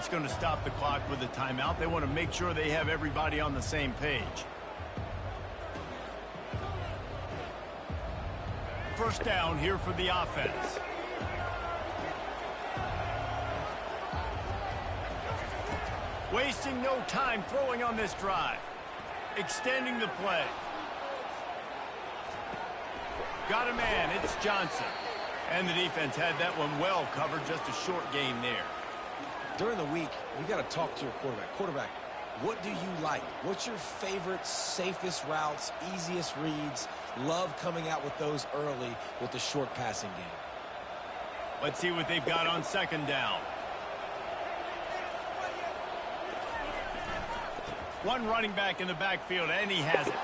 defense going to stop the clock with a timeout. They want to make sure they have everybody on the same page. First down here for the offense. Wasting no time throwing on this drive. Extending the play. Got a man, it's Johnson. And the defense had that one well covered, just a short gain there. During the week, you got to talk to your quarterback. Quarterback, what do you like? What's your favorite, safest routes, easiest reads? Love coming out with those early with the short passing game. Let's see what they've got on second down. One running back in the backfield, and he has it.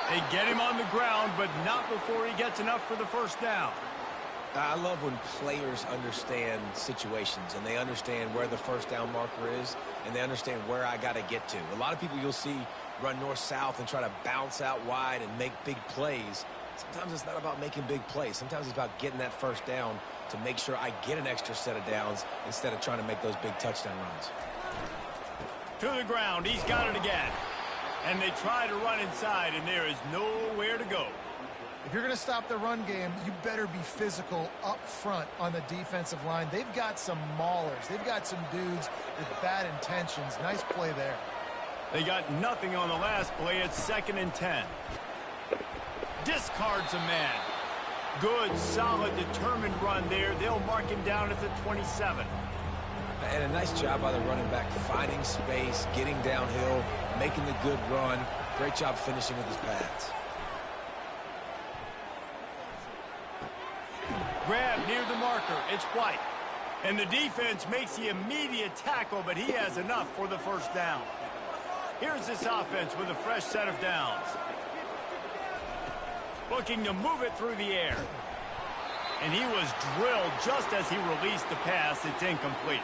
They get him on the ground, but not before he gets enough for the first down. I love when players understand situations, and they understand where the first down marker is, and they understand where I got to get to. A lot of people you'll see run north-south and try to bounce out wide and make big plays. Sometimes it's not about making big plays. Sometimes it's about getting that first down to make sure I get an extra set of downs instead of trying to make those big touchdown runs. To the ground, he's got it again. And they try to run inside, and there is nowhere to go. If you're going to stop the run game, you better be physical up front on the defensive line. They've got some maulers. They've got some dudes with bad intentions. Nice play there. They got nothing on the last play. It's 2nd and 10. Discards a man. Good, solid, determined run there. They'll mark him down at the 27. And a nice job by the running back, finding space, getting downhill, making the good run. Great job finishing with his pads. Grab near the marker. It's White. And the defense makes the immediate tackle, but he has enough for the first down. Here's this offense with a fresh set of downs. Looking to move it through the air. And he was drilled just as he released the pass. It's incomplete.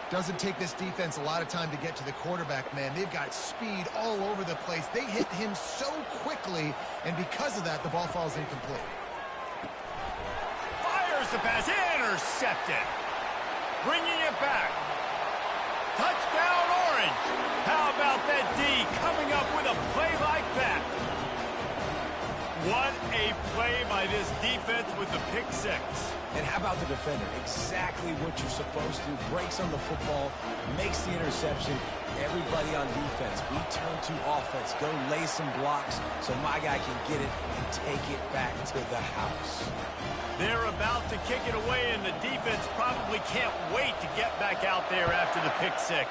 Doesn't take this defense a lot of time to get to the quarterback, man. They've got speed all over the place. They hit him so quickly, and because of that, the ball falls incomplete. Fires the pass. Intercepted. Bringing it back. Touchdown, Orange. How about that D coming up with a play like that? What a play by this defense with the pick six. And how about the defender? Exactly what you're supposed to. Breaks on the football, makes the interception. Everybody on defense, we turn to offense. Go lay some blocks so my guy can get it and take it back to the house. They're about to kick it away, and the defense probably can't wait to get back out there after the pick six.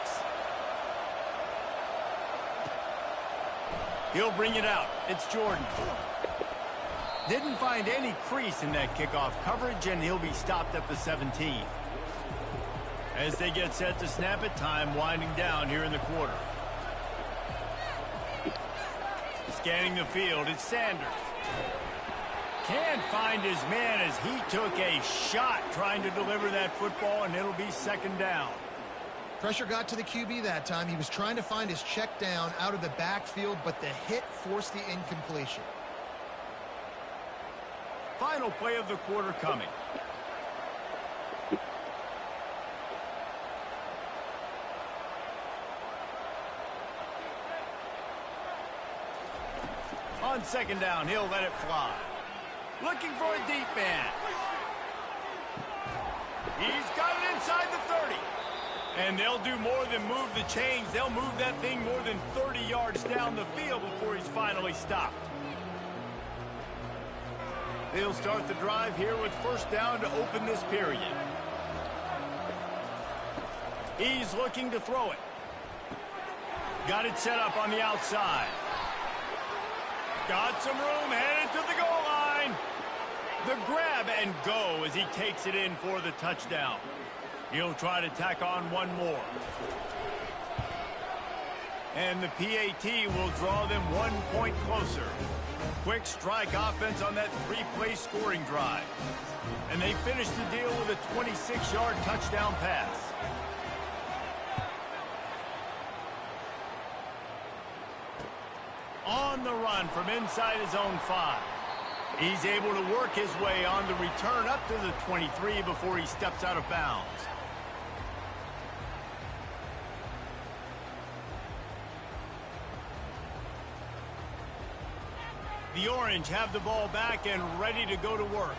He'll bring it out. It's Jordan. Didn't find any crease in that kickoff coverage, and he'll be stopped at the 17. As they get set to snap it, time winding down here in the quarter. Scanning the field, it's Sanders. Can't find his man as he took a shot trying to deliver that football, and it'll be 2nd down. Pressure got to the QB that time. He was trying to find his check down out of the backfield, but the hit forced the incompletion. Final play of the quarter coming. On 2nd down, he'll let it fly. Looking for a deep man. He's got it inside the 30. And they'll do more than move the chains. They'll move that thing more than 30 yards down the field before he's finally stopped. They'll start the drive here with 1st down to open this period. He's looking to throw it. Got it set up on the outside. Got some room, headed to the goal line. The grab and go as he takes it in for the touchdown. He'll try to tack on one more. And the PAT will draw them 1 point closer. Quick strike offense on that 3-play scoring drive. And they finish the deal with a 26-yard touchdown pass. On the run from inside his own 5. He's able to work his way on the return up to the 23 before he steps out of bounds. The Orange have the ball back and ready to go to work.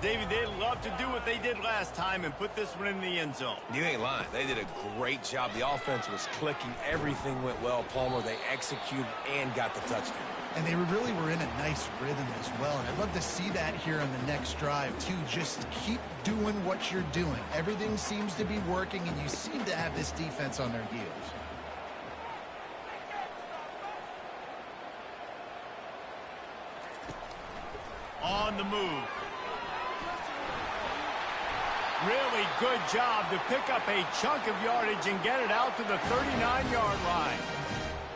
David, they'd love to do what they did last time and put this one in the end zone. You ain't lying. They did a great job. The offense was clicking. Everything went well, Palmer. They executed and got the touchdown. And they really were in a nice rhythm as well. And I'd love to see that here on the next drive, too. Just keep doing what you're doing. Everything seems to be working, and you seem to have this defense on their heels. On the move. Really good job to pick up a chunk of yardage and get it out to the 39-yard line.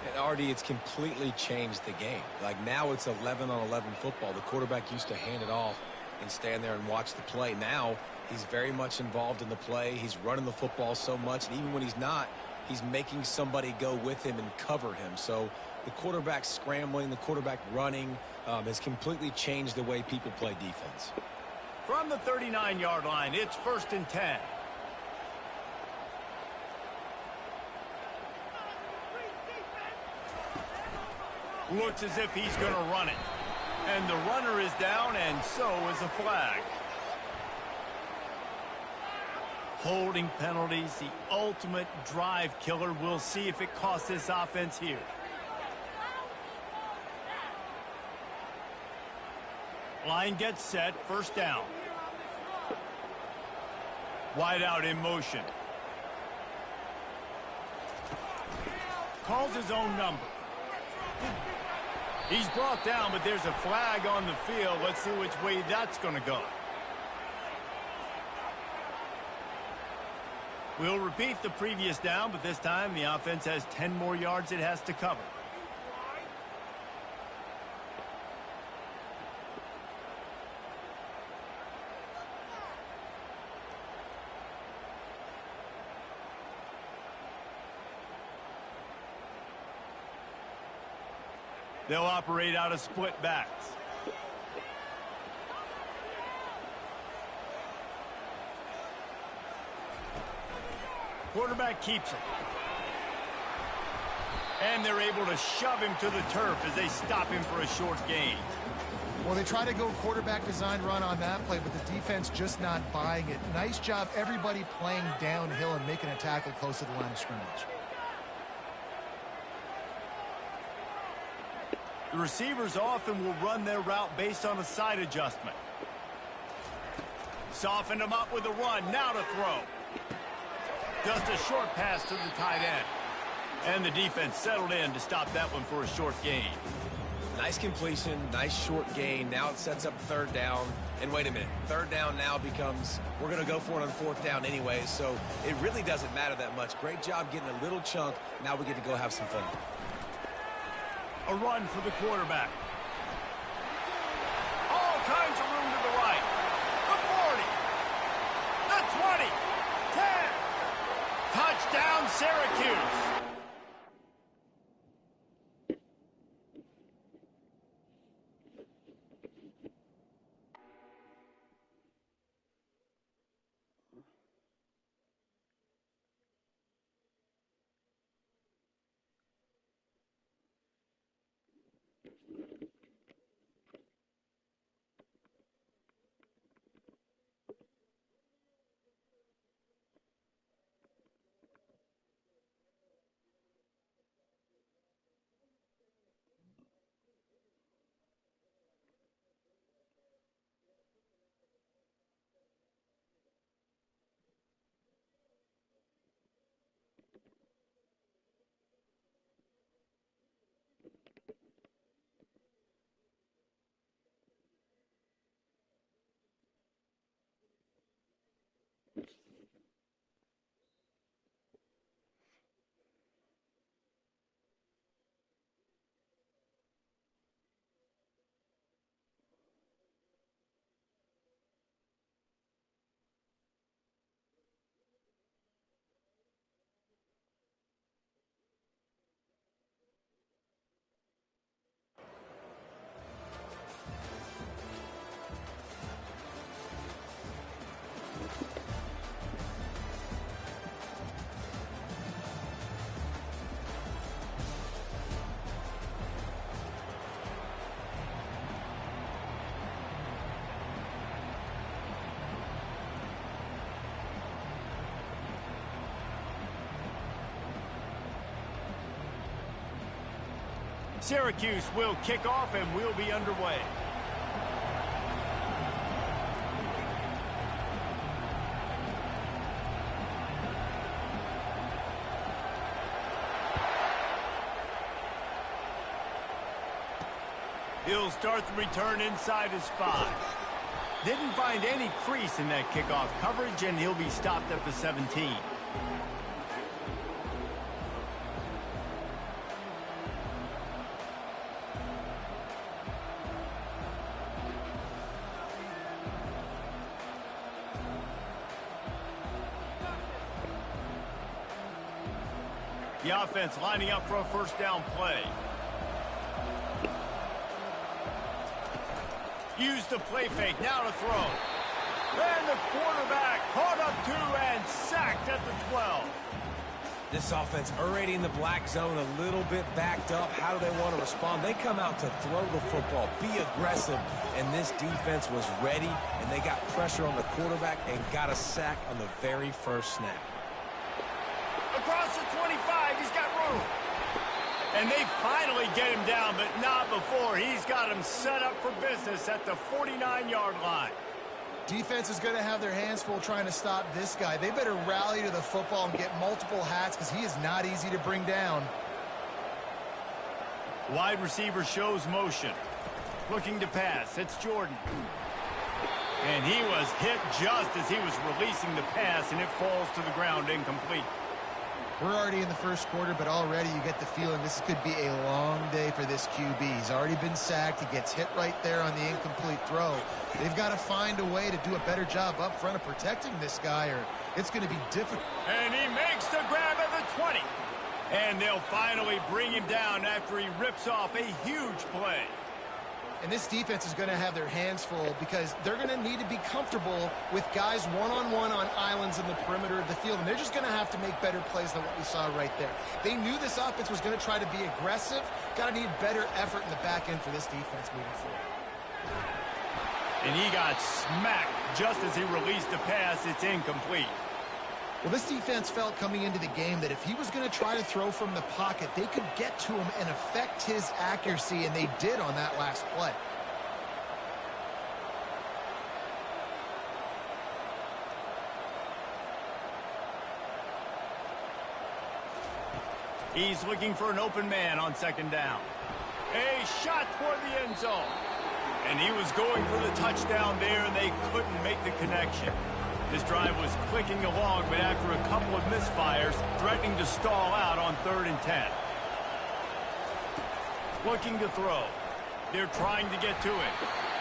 And Artie, it's completely changed the game. Like now it's 11-on-11 football. The quarterback used to hand it off and stand there and watch the play. Now he's very much involved in the play. He's running the football so much, and even when he's not, he's making somebody go with him and cover him. So the quarterback scrambling, the quarterback running has completely changed the way people play defense. From the 39-yard line, it's 1st and 10. Looks as if he's going to run it. And the runner is down, and so is a flag. Holding penalties, the ultimate drive killer. We'll see if it costs this offense here. Line gets set, 1st down. Wide out in motion. Calls his own number. He's brought down, but there's a flag on the field. Let's see which way that's going to go. We'll repeat the previous down, but this time the offense has 10 more yards it has to cover. They'll operate out of split backs. Quarterback keeps it. And they're able to shove him to the turf as they stop him for a short gain. Well, they try to go quarterback design run on that play, but the defense just not buying it. Nice job, everybody playing downhill and making a tackle close to the line of scrimmage. The receivers often will run their route based on a side adjustment. Soften them up with a run. Now to throw. Just a short pass to the tight end. And the defense settled in to stop that one for a short gain. Nice completion, nice short gain. Now it sets up 3rd down. And wait a minute, 3rd down now becomes, we're going to go for it on 4th down anyway, so it really doesn't matter that much. Great job getting a little chunk. Now we get to go have some fun. A run for the quarterback. All kinds of room to the right. The 40. The 20. 10. Touchdown, Syracuse. Syracuse will kick off and we'll be underway. He'll start the return inside his 5. Didn't find any crease in that kickoff coverage, and he'll be stopped at the 17. The offense lining up for a first down play. Use the play fake, now to throw. And the quarterback caught up 2 and sacked at the 12. This offense already in the black zone, a little bit backed up. How do they want to respond? They come out to throw the football, be aggressive, and this defense was ready, and they got pressure on the quarterback and got a sack on the very first snap. Across the 25, he's got room. And they finally get him down, but not before he's got him set up for business at the 49-yard line. Defense is going to have their hands full trying to stop this guy. They better rally to the football and get multiple hats because he is not easy to bring down. Wide receiver shows motion. Looking to pass. It's Jordan. And he was hit just as he was releasing the pass, and it falls to the ground incomplete. We're already in the first quarter, but already you get the feeling this could be a long day for this QB. He's already been sacked. He gets hit right there on the incomplete throw. They've got to find a way to do a better job up front of protecting this guy, or it's going to be difficult. And he makes the grab at the 20. And they'll finally bring him down after he rips off a huge play. And this defense is going to have their hands full because they're going to need to be comfortable with guys one-on-one on islands in the perimeter of the field. And they're just going to have to make better plays than what we saw right there. They knew this offense was going to try to be aggressive. Got to need better effort in the back end for this defense moving forward. And he got smacked just as he released the pass. It's incomplete. Well, this defense felt coming into the game that if he was going to try to throw from the pocket, they could get to him and affect his accuracy, and they did on that last play. He's looking for an open man on second down. A shot toward the end zone. And he was going for the touchdown there, and they couldn't make the connection. This drive was clicking along, but after a couple of misfires, threatening to stall out on 3rd and 10. Looking to throw. They're trying to get to it.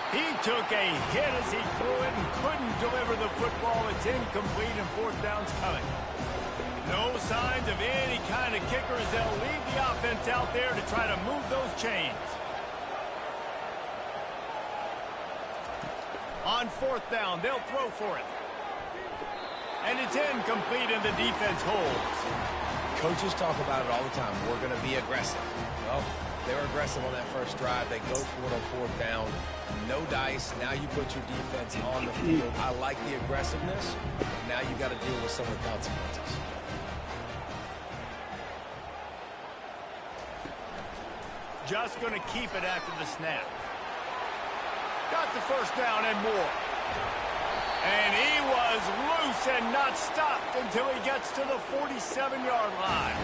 He took a hit as he threw it and couldn't deliver the football. It's incomplete and 4th down's coming. No signs of any kind of kickers. They'll leave the offense out there to try to move those chains. On 4th down, they'll throw for it. And it's incomplete, and the defense holds. Coaches talk about it all the time. We're going to be aggressive. Well, they were aggressive on that first drive. They go for it on 4th down. No dice. Now you put your defense on the field. I like the aggressiveness. Now you got to deal with some of the consequences. Just going to keep it after the snap. Got the first down and more. And he was loose and not stopped until he gets to the 47-yard line.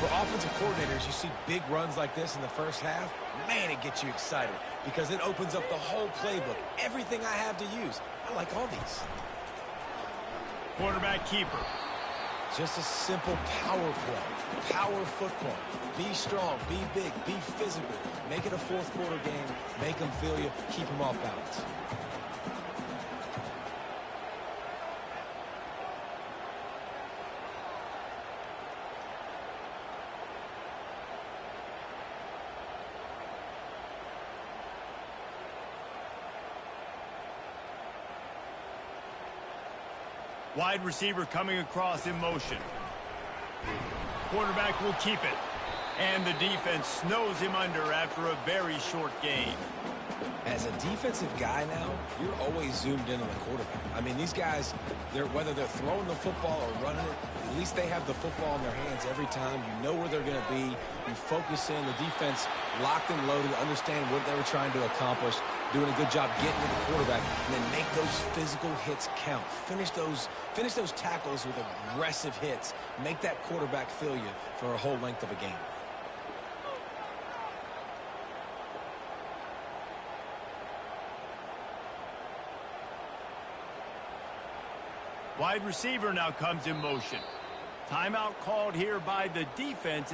For offensive coordinators, you see big runs like this in the first half, man, it gets you excited because it opens up the whole playbook. Everything I have to use. I like all these. Quarterback keeper. Just a simple power play. Power football. Be strong, be big, be physical. Make it a 4th quarter game. Make them feel you. Keep them off balance. Wide receiver coming across in motion. Quarterback will keep it. And the defense snows him under after a very short game. As a defensive guy now, you're always zoomed in on the quarterback. I mean, these guys, whether they're throwing the football or running it, at least they have the football in their hands every time. You know where they're going to be. You focus in. The defense locked and loaded, understand what they were trying to accomplish, doing a good job getting to the quarterback, and then make those physical hits count. Finish those tackles with aggressive hits. Make that quarterback feel you for a whole length of a game. Wide receiver now comes in motion. Timeout called here by the defense.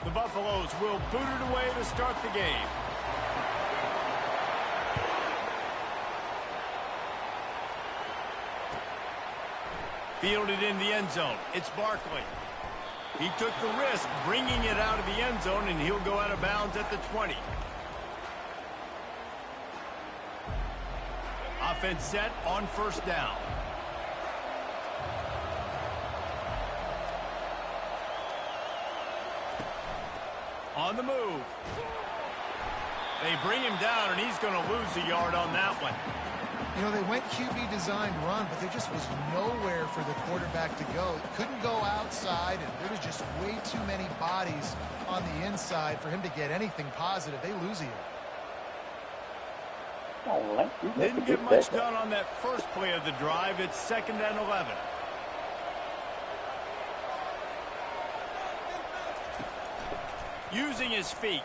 The Buffaloes will boot it away to start the game. Fielded in the end zone. It's Barkley. He took the risk bringing it out of the end zone, and he'll go out of bounds at the 20. Offense set on first down. On the move. They bring him down, and he's going to lose a yard on that one. You know, they went QB designed run, but there just was nowhere for the quarterback to go. Couldn't go outside, and there was just way too many bodies on the inside for him to get anything positive. They lose a yard. Didn't get much done on that first play of the drive. It's 2nd and 11. Using his feet.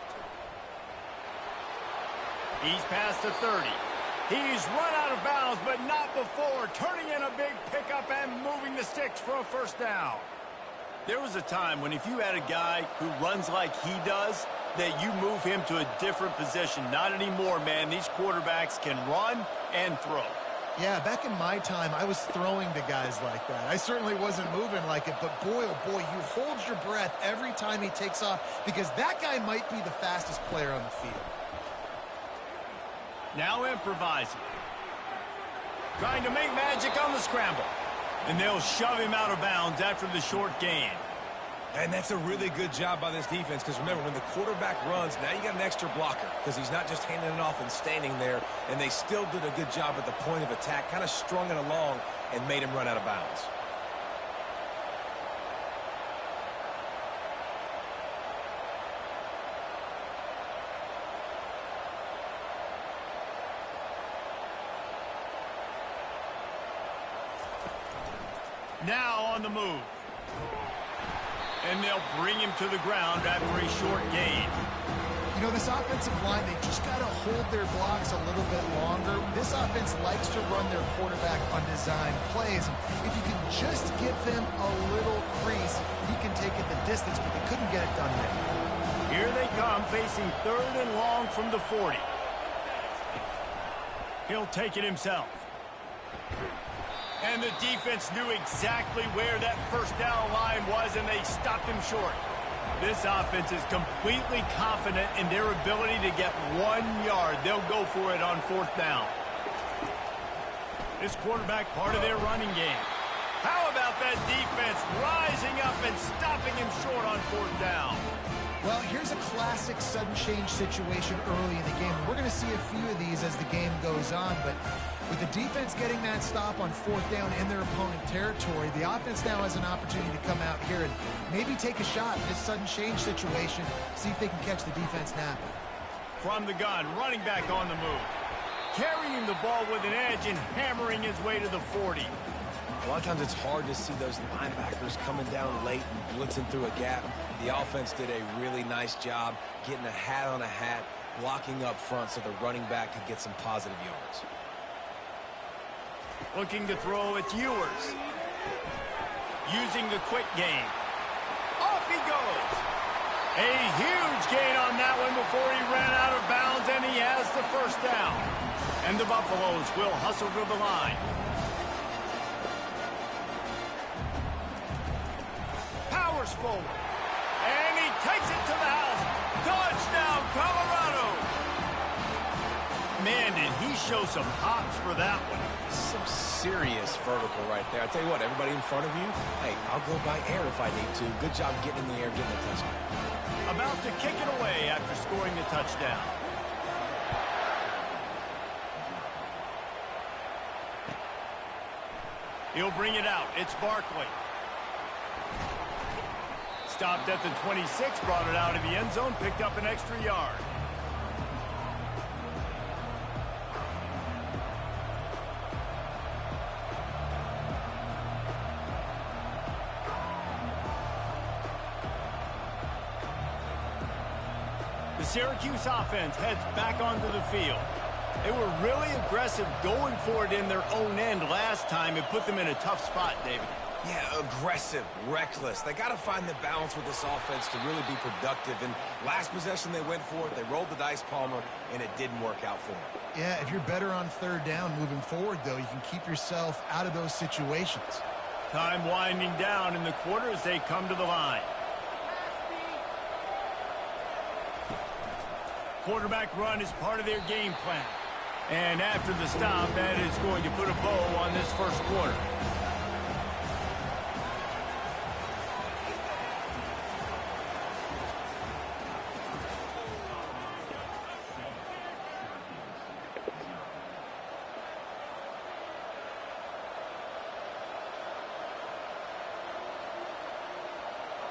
He's past the 30. He's run out of bounds, but not before turning in a big pickup and moving the sticks for a first down. There was a time when if you had a guy who runs like he does, that you move him to a different position. Not anymore, man. These quarterbacks can run and throw. Yeah, back in my time, I was throwing to guys like that. I certainly wasn't moving like it, but boy, oh boy, you hold your breath every time he takes off because that guy might be the fastest player on the field. Now improvising. Trying to make magic on the scramble. And they'll shove him out of bounds after the short gain. And that's a really good job by this defense because remember, when the quarterback runs, now you got an extra blocker because he's not just handing it off and standing there, and they still did a good job at the point of attack, kind of strung it along and made him run out of bounds. Now on the move. And they'll bring him to the ground after a short gain. You know, this offensive line, they just got to hold their blocks a little bit longer. This offense likes to run their quarterback on design plays. If you can just give him a little crease, he can take it the distance, but they couldn't get it done there. Here they come, facing 3rd and long from the 40. He'll take it himself. And the defense knew exactly where that first down line was, and they stopped him short. This offense is completely confident in their ability to get 1 yard. They'll go for it on 4th down. This quarterback part of their running game. How about that defense rising up and stopping him short on 4th down? Well, here's a classic sudden change situation early in the game. We're going to see a few of these as the game goes on, but with the defense getting that stop on 4th down in their opponent territory, the offense now has an opportunity to come out here and maybe take a shot in this sudden change situation, see if they can catch the defense napping. From the gun, running back on the move. Carrying the ball with an edge and hammering his way to the 40. A lot of times it's hard to see those linebackers coming down late and blitzing through a gap. The offense did a really nice job getting a hat on a hat, blocking up front so the running back could get some positive yards. Looking to throw, it's Ewers. Using the quick game. Off he goes. A huge gain on that one before he ran out of bounds, and he has the first down. And the Buffaloes will hustle to the line. Powers forward. And he takes it to the house. Touchdown, Colorado. Man, did he show some hops for that one. Some serious vertical right there. I tell you what, everybody in front of you, hey, I'll go by air if I need to. Good job getting in the air, getting the touchdown. About to kick it away after scoring the touchdown. He'll bring it out. It's Barkley. Stopped at the 26, brought it out of the end zone, picked up an extra yard. The Syracuse offense heads back onto the field. They were really aggressive going for it in their own end last time. It put them in a tough spot, David. Yeah, aggressive, reckless. They got to find the balance with this offense to really be productive. And last possession they went for it, they rolled the dice, Palmer, and it didn't work out for them. Yeah, if you're better on third down moving forward, though, you can keep yourself out of those situations. Time winding down in the quarter as they come to the line. Quarterback run is part of their game plan. And after the stop, that is going to put a bow on this first quarter.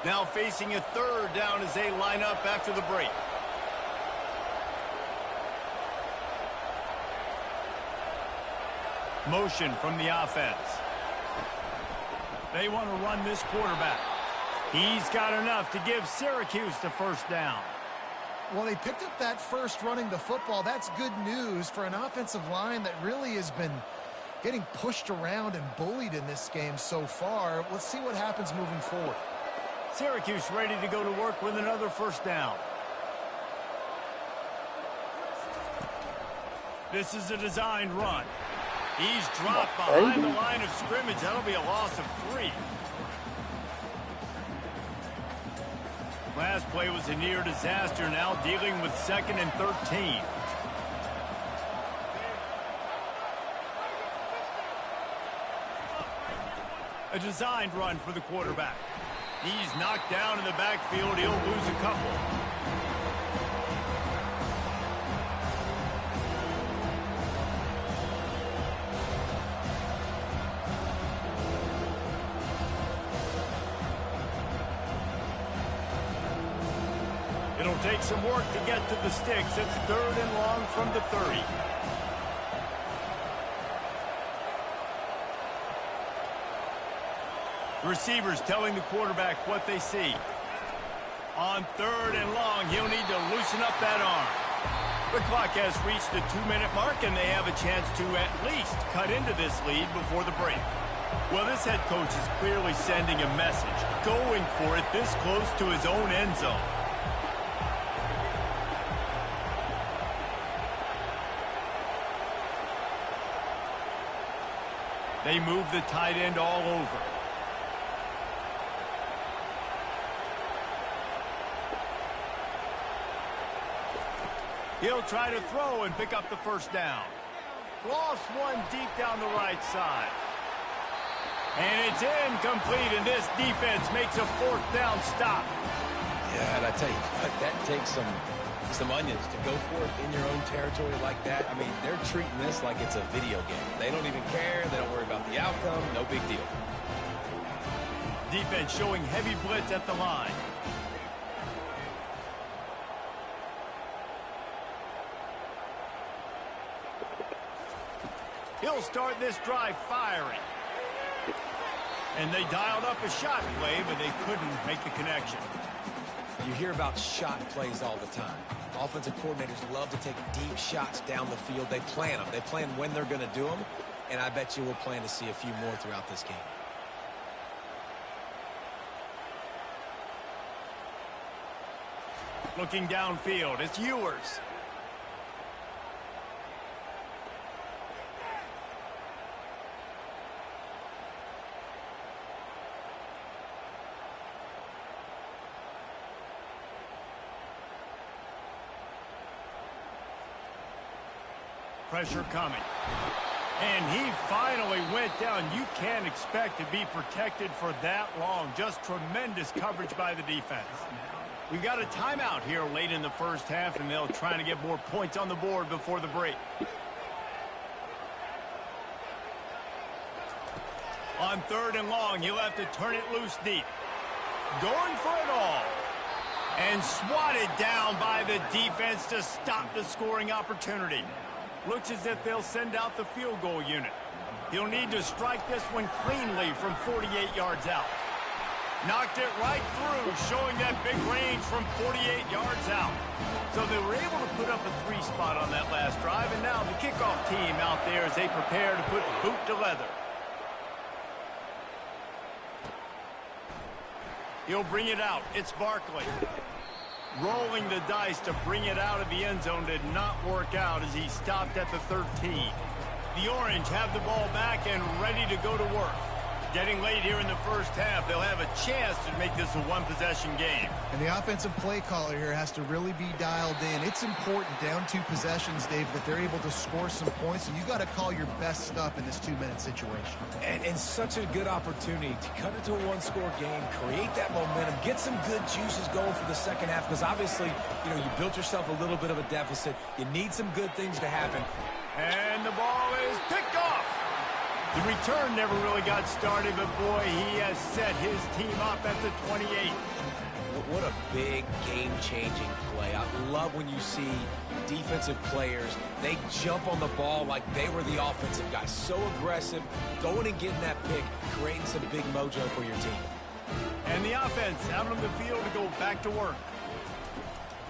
Now facing a third down as they line up after the break. Motion from the offense. They want to run this quarterback. He's got enough to give Syracuse the first down. Well, they picked up that first running the football. That's good news for an offensive line that really has been getting pushed around and bullied in this game so far. Let's see what happens moving forward. Syracuse ready to go to work with another first down. This is a designed run. He's dropped behind the line of scrimmage. That'll be a loss of 3. Last play was a near disaster, now dealing with 2nd and 13. A designed run for the quarterback. He's knocked down in the backfield. He'll lose a couple. It'll take some work to get to the sticks. It's 3rd and long from the 30. Receivers telling the quarterback what they see. On 3rd and long, he'll need to loosen up that arm. The clock has reached the 2-minute mark, and they have a chance to at least cut into this lead before the break. Well, this head coach is clearly sending a message, going for it this close to his own end zone. They move the tight end all over. He'll try to throw and pick up the first down. Lost one deep down the right side. And it's incomplete, and this defense makes a 4th down stop. Yeah, and I tell you what, that takes some onions to go for it in your own territory like that. I mean, they're treating this like it's a video game. They don't even care. They don't worry about the outcome. No big deal. Defense showing heavy blitz at the line. He'll start this drive firing. And they dialed up a shot play, but they couldn't make the connection. You hear about shot plays all the time. Offensive coordinators love to take deep shots down the field. They plan them. They plan when they're going to do them, and I bet you we'll plan to see a few more throughout this game. Looking downfield, it's Ewers. Pressure coming. And he finally went down. You can't expect to be protected for that long. Just tremendous coverage by the defense. We got a timeout here late in the first half, and they'll try to get more points on the board before the break. On 3rd and long, he'll have to turn it loose deep. Going for it all. And swatted down by the defense to stop the scoring opportunity. Looks as if they'll send out the field goal unit. He'll need to strike this one cleanly from 48 yards out. Knocked it right through, showing that big range from 48 yards out. So they were able to put up a 3 spot on that last drive, and now the kickoff team out there as they prepare to put boot to leather. He'll bring it out. It's Barkley. Rolling the dice to bring it out of the end zone did not work out as he stopped at the 13. The Orange have the ball back and ready to go to work. Getting late here in the first half, they'll have a chance to make this a one-possession game. And the offensive play caller here has to really be dialed in. It's important down 2 possessions, Dave, that they're able to score some points, and you got to call your best stuff in this 2-minute situation. And such a good opportunity to cut it to a 1-score game, create that momentum, get some good juices going for the second half, because obviously, you built yourself a little bit of a deficit. You need some good things to happen. And the ball is picked off. The return never really got started, but boy, he has set his team up at the 28. What a big game-changing play. I love when you see defensive players, they jump on the ball like they were the offensive guys. So aggressive, going and getting that pick, creating some big mojo for your team. And the offense out on the field to go back to work.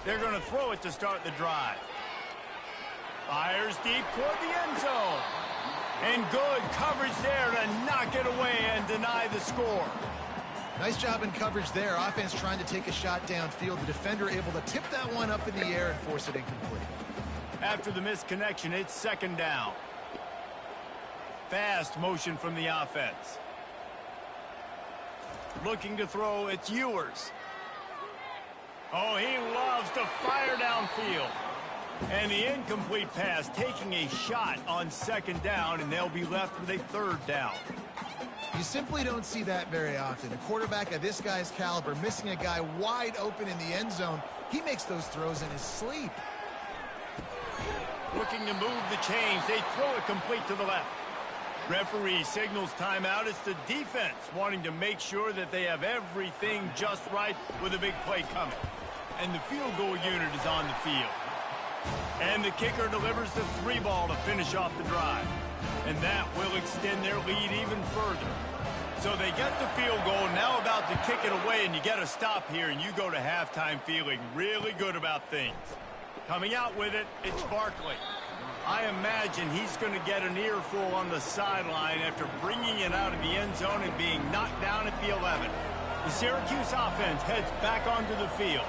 They're going to throw it to start the drive. Fires deep toward the end zone. And good coverage there to knock it away and deny the score. Nice job in coverage there. Offense trying to take a shot downfield. The defender able to tip that one up in the air and force it incomplete. After the missed connection, it's 2nd down. Fast motion from the offense. Looking to throw, it's Ewers. Oh, he loves to fire downfield. And the incomplete pass taking a shot on 2nd down, and they'll be left with a 3rd down. You simply don't see that very often. A quarterback of this guy's caliber missing a guy wide open in the end zone. He makes those throws in his sleep. Looking to move the chains. They throw it complete to the left. Referee signals timeout. It's the defense wanting to make sure that they have everything just right with a big play coming. And the field goal unit is on the field. And the kicker delivers the 3-ball to finish off the drive. And that will extend their lead even further. So they get the field goal, now about to kick it away, and you get a stop here, and you go to halftime feeling really good about things. Coming out with it, it's Barkley. I imagine he's going to get an earful on the sideline after bringing it out of the end zone and being knocked down at the 11. The Syracuse offense heads back onto the field.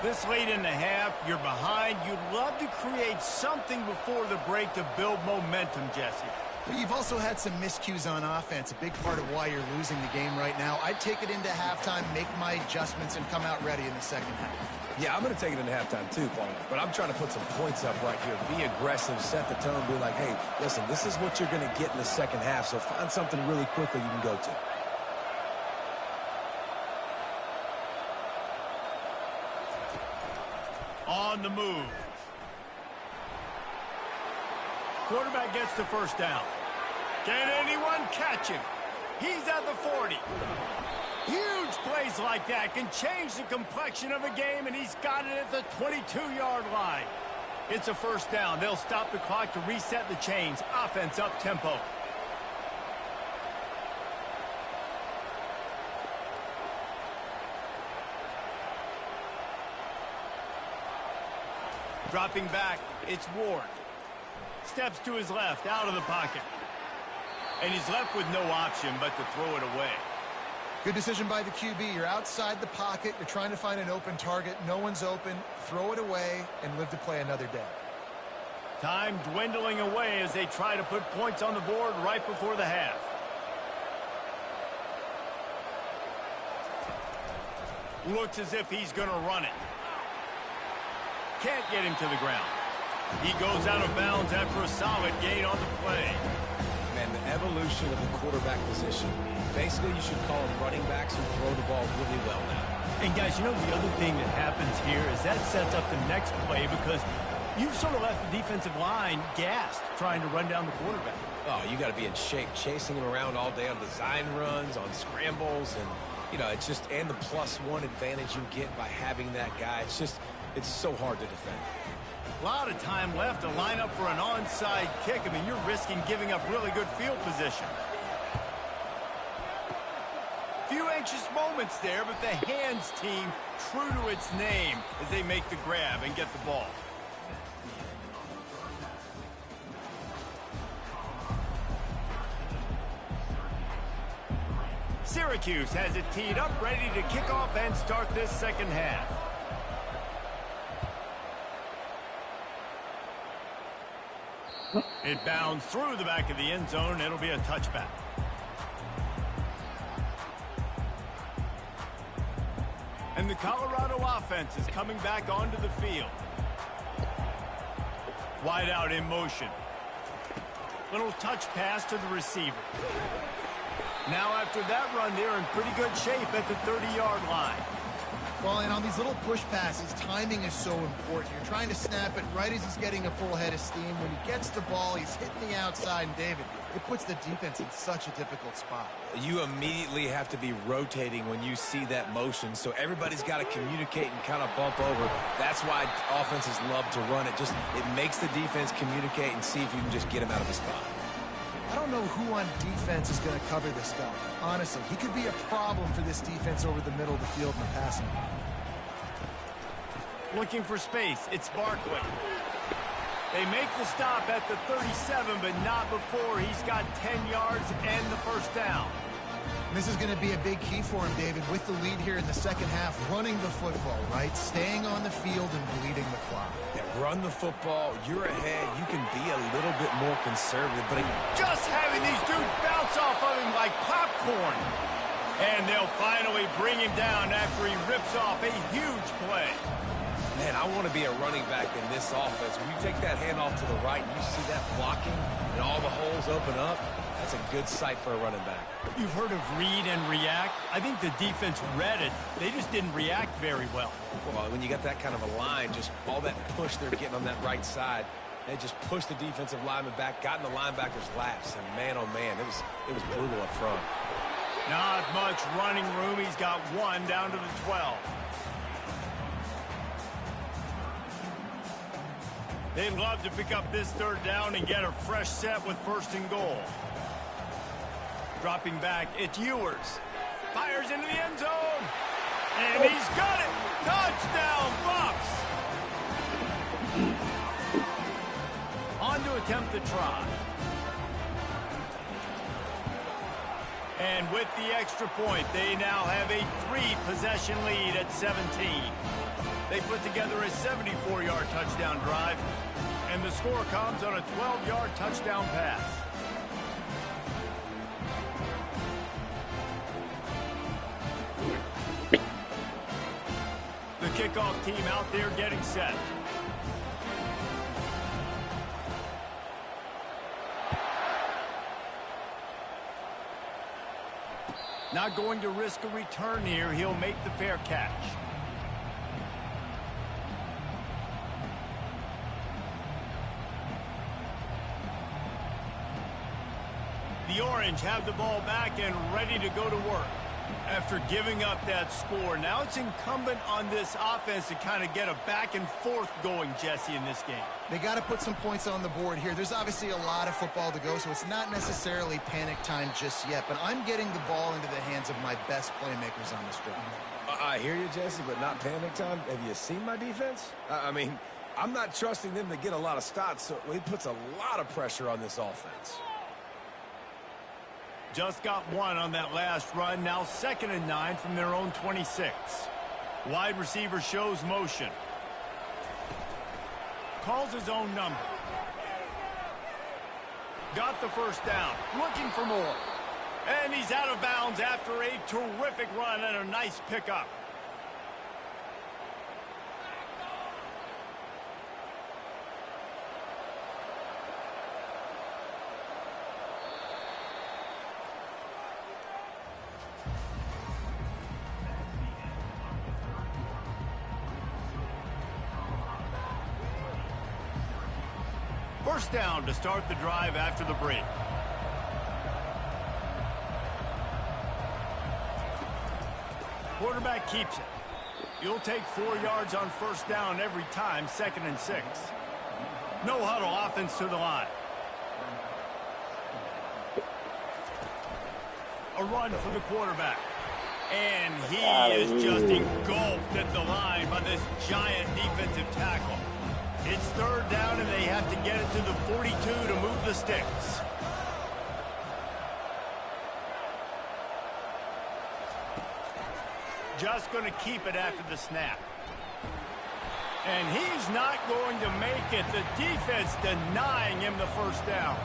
This late in the half, you're behind. You'd love to create something before the break to build momentum, Jesse. But you've also had some miscues on offense, a big part of why you're losing the game right now. I'd take it into halftime, make my adjustments, and come out ready in the second half. Yeah, I'm going to take it into halftime too, Paul. But I'm trying to put some points up right here. Be aggressive, set the tone, be like, hey, listen, this is what you're going to get in the second half, so find something really quickly you can go to. On the move. Quarterback gets the 1st down. Can anyone catch him? He's at the 40. Huge plays like that can change the complexion of a game, and he's got it at the 22-yard line. It's a 1st down. They'll stop the clock to reset the chains. Offense up tempo. Dropping back, it's Ward. Steps to his left, out of the pocket. And he's left with no option but to throw it away. Good decision by the QB. You're outside the pocket. You're trying to find an open target. No one's open. Throw it away and live to play another day. Time dwindling away as they try to put points on the board right before the half. Looks as if he's going to run it. Can't get him to the ground. He goes out of bounds after a solid gain on the play. Man, the evolution of the quarterback position. Basically, you should call them running backs who throw the ball really well now. And guys, you know, the other thing that happens here is that sets up the next play because you've sort of left the defensive line gassed trying to run down the quarterback. Oh, you got to be in shape chasing him around all day on design runs, on scrambles, and, you know, it's just, and the +1 advantage you get by having that guy. It's so hard to defend. A lot of time left to line up for an onside kick. I mean, you're risking giving up really good field position. Few anxious moments there, but the hands team true to its name as they make the grab and get the ball. Syracuse has it teed up, ready to kick off and start this second half. It bounds through the back of the end zone. It'll be a touchback. And the Colorado offense is coming back onto the field. Wide out in motion. Little touch pass to the receiver. Now after that run, they're in pretty good shape at the 30-yard line. Well, and on these little push passes, timing is so important. You're trying to snap it right as he's getting a full head of steam. When he gets the ball, he's hitting the outside, and David, it puts the defense in such a difficult spot. You immediately have to be rotating when you see that motion, so everybody's got to communicate and kind of bump over. That's why offenses love to run it. It makes the defense communicate and see if you can just get him out of the spot. I don't know who on defense is going to cover this guy. Honestly, he could be a problem for this defense over the middle of the field in the passing. Looking for space, it's Barkley. They make the stop at the 37, but not before he's got 10 yards and the first down. This is going to be a big key for him, David, with the lead here in the second half, running the football, right? Staying on the field and bleeding the clock. Yeah, run the football, you're ahead, you can be a little bit more conservative, but just having these dudes bounce off of him like popcorn. And they'll finally bring him down after he rips off a huge play. Man, I want to be a running back in this offense. When you take that handoff to the right and you see that blocking and all the holes open up, that's a good sight for a running back. You've heard of read and react. I think the defense read it. They just didn't react very well. Well, when you got that kind of a line, just all that push they're getting on that right side, they just pushed the defensive lineman back, got in the linebacker's laps, and man, oh man, it was brutal up front. Not much running room. He's got one down to the 12. They'd love to pick up this third down and get a fresh set with first and goal. Dropping back, it's Ewers. Fires into the end zone. And he's got it. Touchdown, Bucks. On to attempt the try. And with the extra point, they now have a 3-possession lead at 17. They put together a 74-yard touchdown drive, and the score comes on a 12-yard touchdown pass. The kickoff team out there getting set. Not going to risk a return here. He'll make the fair catch. The Orange have the ball back and ready to go to work. After giving up that score, now it's incumbent on this offense to kind of get a back and forth going, Jesse, in this game. They got to put some points on the board here. There's obviously a lot of football to go, so it's not necessarily panic time just yet, but I'm getting the ball into the hands of my best playmakers on this drive. I hear you, Jesse, but not panic time. Have you seen my defense? I mean, I'm not trusting them to get a lot of stops, so it puts a lot of pressure on this offense. Just got one on that last run. Now 2nd and 9 from their own 26. Wide receiver shows motion. Calls his own number. Got the first down. Looking for more. And he's out of bounds after a terrific run and a nice pickup. First down to start the drive after the break. Quarterback keeps it. You'll take 4 yards on first down every time, 2nd and 6. No huddle offense to the line. A run for the quarterback. And he is just engulfed at the line by this giant defensive tackle. It's 3rd down, and they have to get it to the 42 to move the sticks. Just going to keep it after the snap. And he's not going to make it. The defense denying him the first down.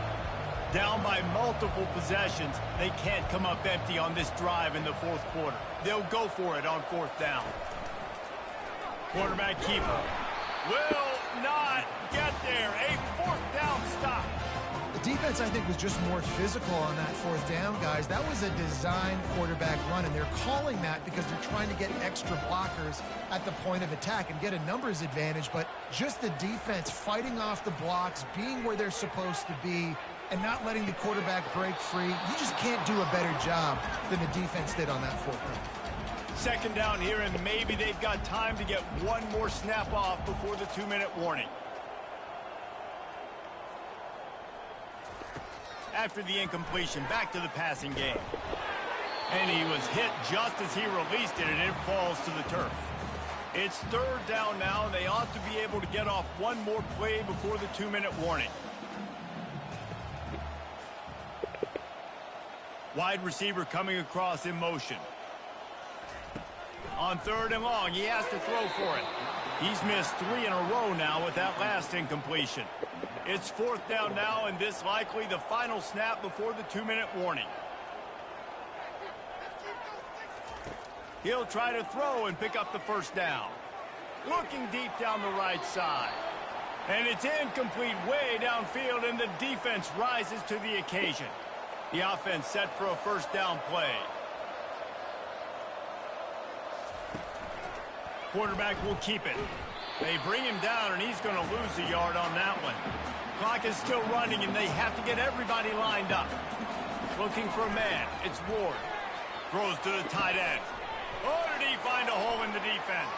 Down by multiple possessions. They can't come up empty on this drive in the 4th quarter. They'll go for it on 4th down. Quarterback keeper will not get there. A 4th down stop. The defense, I think, was just more physical on that 4th down, guys. That was a design quarterback run, and they're calling that because they're trying to get extra blockers at the point of attack and get a numbers advantage, but just the defense fighting off the blocks, being where they're supposed to be, and not letting the quarterback break free. You just can't do a better job than the defense did on that 4th down. 2nd down here, and maybe they've got time to get one more snap off before the 2-minute warning. After the incompletion, back to the passing game. And he was hit just as he released it, and it falls to the turf. It's 3rd down now, and they ought to be able to get off one more play before the 2-minute warning. Wide receiver coming across in motion. On 3rd and long, he has to throw for it. He's missed 3 in a row now with that last incompletion. It's 4th down now, and this likely the final snap before the 2-minute warning. He'll try to throw and pick up the first down. Looking deep down the right side. And it's incomplete way downfield, and the defense rises to the occasion. The offense set for a first down play. Quarterback will keep it. They bring him down, and he's going to lose a yard on that one. Clock is still running, and they have to get everybody lined up. Looking for a man. It's Ward. Throws to the tight end. Oh, did he find a hole in the defense?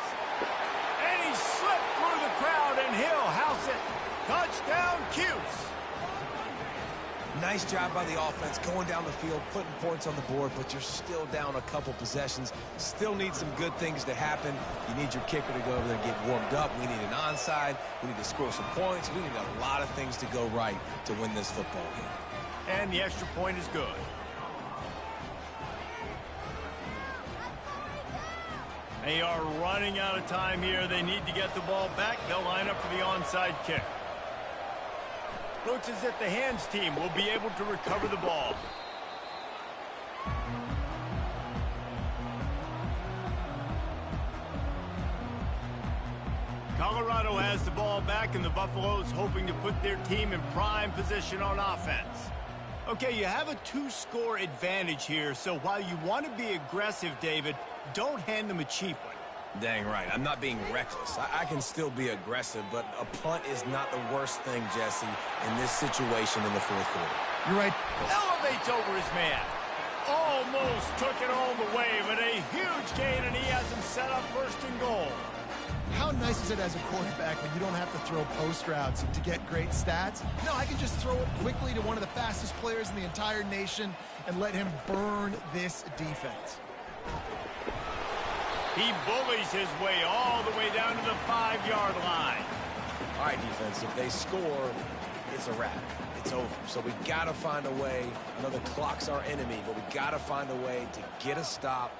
And he slipped through the crowd, and he'll house it. Touchdown, Cuse. Nice job by the offense going down the field, putting points on the board, but you're still down a couple possessions. Still need some good things to happen. You need your kicker to go over there and get warmed up. We need an onside. We need to score some points. We need a lot of things to go right to win this football game. And the extra point is good. They are running out of time here. They need to get the ball back. They'll line up for the onside kick. Looks as if the hands team will be able to recover the ball. Colorado has the ball back, and the Buffaloes hoping to put their team in prime position on offense. Okay, you have a 2-score advantage here, so while you want to be aggressive, David, don't hand them a cheap one. Dang right. I'm not being reckless. I can still be aggressive, but a punt is not the worst thing, Jesse, in this situation in the 4th quarter. You're right. Elevates over his man. Almost took it all the way, but a huge gain, and he has him set up 1st and goal. How nice is it as a quarterback when you don't have to throw post routes to get great stats? No, I can just throw it quickly to one of the fastest players in the entire nation and let him burn this defense. He bullies his way all the way down to the 5-yard line. All right, defense, if they score, it's a wrap. It's over. So we got to find a way. I know the clock's our enemy, but we got to find a way to get a stop,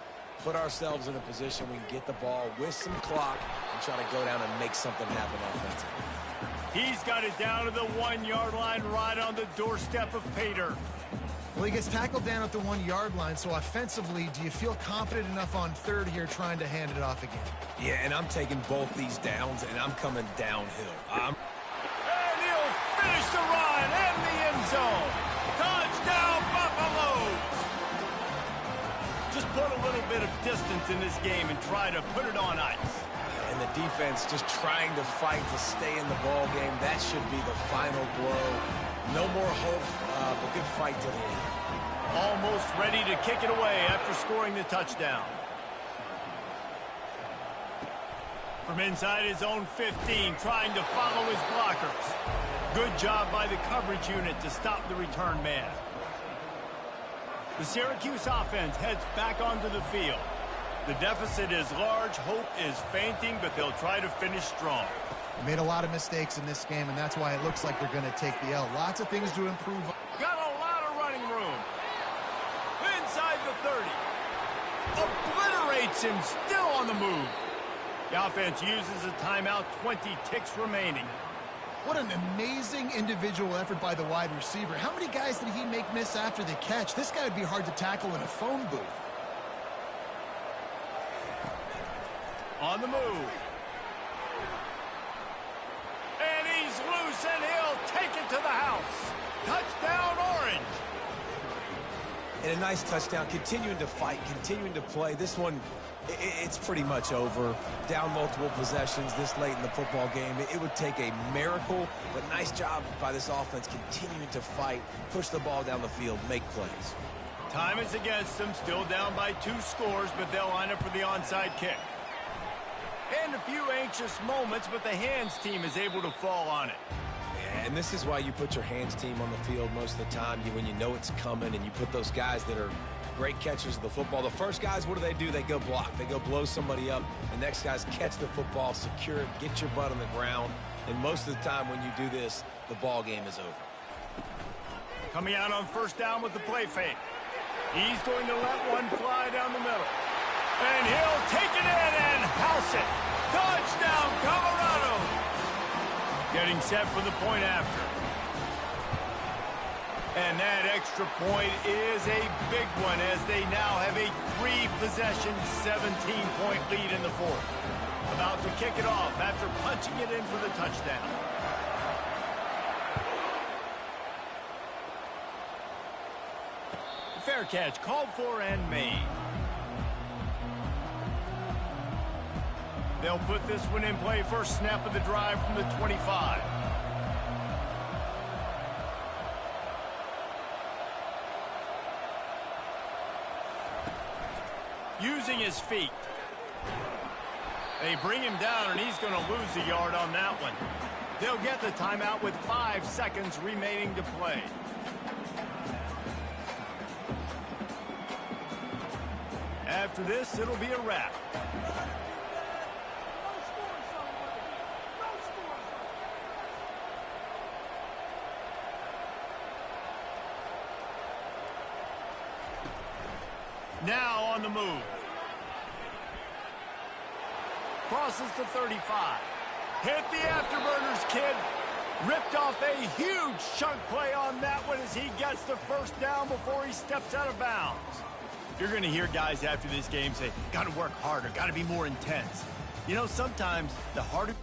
put ourselves in a position we can get the ball with some clock and try to go down and make something happen offensively. He's got it down to the 1-yard line, right on the doorstep of Pater. Well, he gets tackled down at the 1-yard line, so offensively, do you feel confident enough on 3rd here trying to hand it off again? Yeah, and I'm taking both these downs, and I'm coming downhill. And he'll finish the run in the end zone. Touchdown, Buffaloes! Just put a little bit of distance in this game and try to put it on ice. And and the defense just trying to fight to stay in the ball game. That should be the final blow. No more hope, but good fight to the end. Almost ready to kick it away after scoring the touchdown. From inside his own 15, trying to follow his blockers. Good job by the coverage unit to stop the return man. The Syracuse offense heads back onto the field. The deficit is large, hope is fainting, but they'll try to finish strong. They made a lot of mistakes in this game, and that's why it looks like they're going to take the L. Lots of things to improve. Got a lot of running room. Inside the 30. Obliterates him, still on the move. The offense uses a timeout, 20 ticks remaining. What an amazing individual effort by the wide receiver. How many guys did he make miss after the catch? This guy would be hard to tackle in a phone booth. On the move. And he's loose, and he'll take it to the house. Touchdown, Orange. And a nice touchdown, continuing to fight, continuing to play. This one, it's pretty much over. Down multiple possessions this late in the football game. It would take a miracle, but nice job by this offense continuing to fight, push the ball down the field, make plays. Time is against them, still down by 2 scores, but they'll line up for the onside kick. And a few anxious moments, but the hands team is able to fall on it. And this is why you put your hands team on the field most of the time, when you know it's coming, and you put those guys that are great catchers of the football. The first guys, what do? They go block. They go blow somebody up. The next guys catch the football, secure it, get your butt on the ground. And most of the time when you do this, the ball game is over. Coming out on first down with the play fake. He's going to let one fly down the middle. And he'll take it in and house it. Touchdown, Colorado. Getting set for the point after. And that extra point is a big one as they now have a 3-possession, 17-point lead in the fourth. About to kick it off after punching it in for the touchdown. Fair catch called for and made. They'll put this one in play first snap of the drive from the 25. Using his feet. They bring him down, and he's going to lose a yard on that one. They'll get the timeout with 5 seconds remaining to play. After this, it'll be a wrap. Now on the move. Crosses the 35. Hit the afterburners, kid. Ripped off a huge chunk play on that one as he gets the first down before he steps out of bounds. You're going to hear guys after this game say, got to work harder, got to be more intense. You know, sometimes the harder...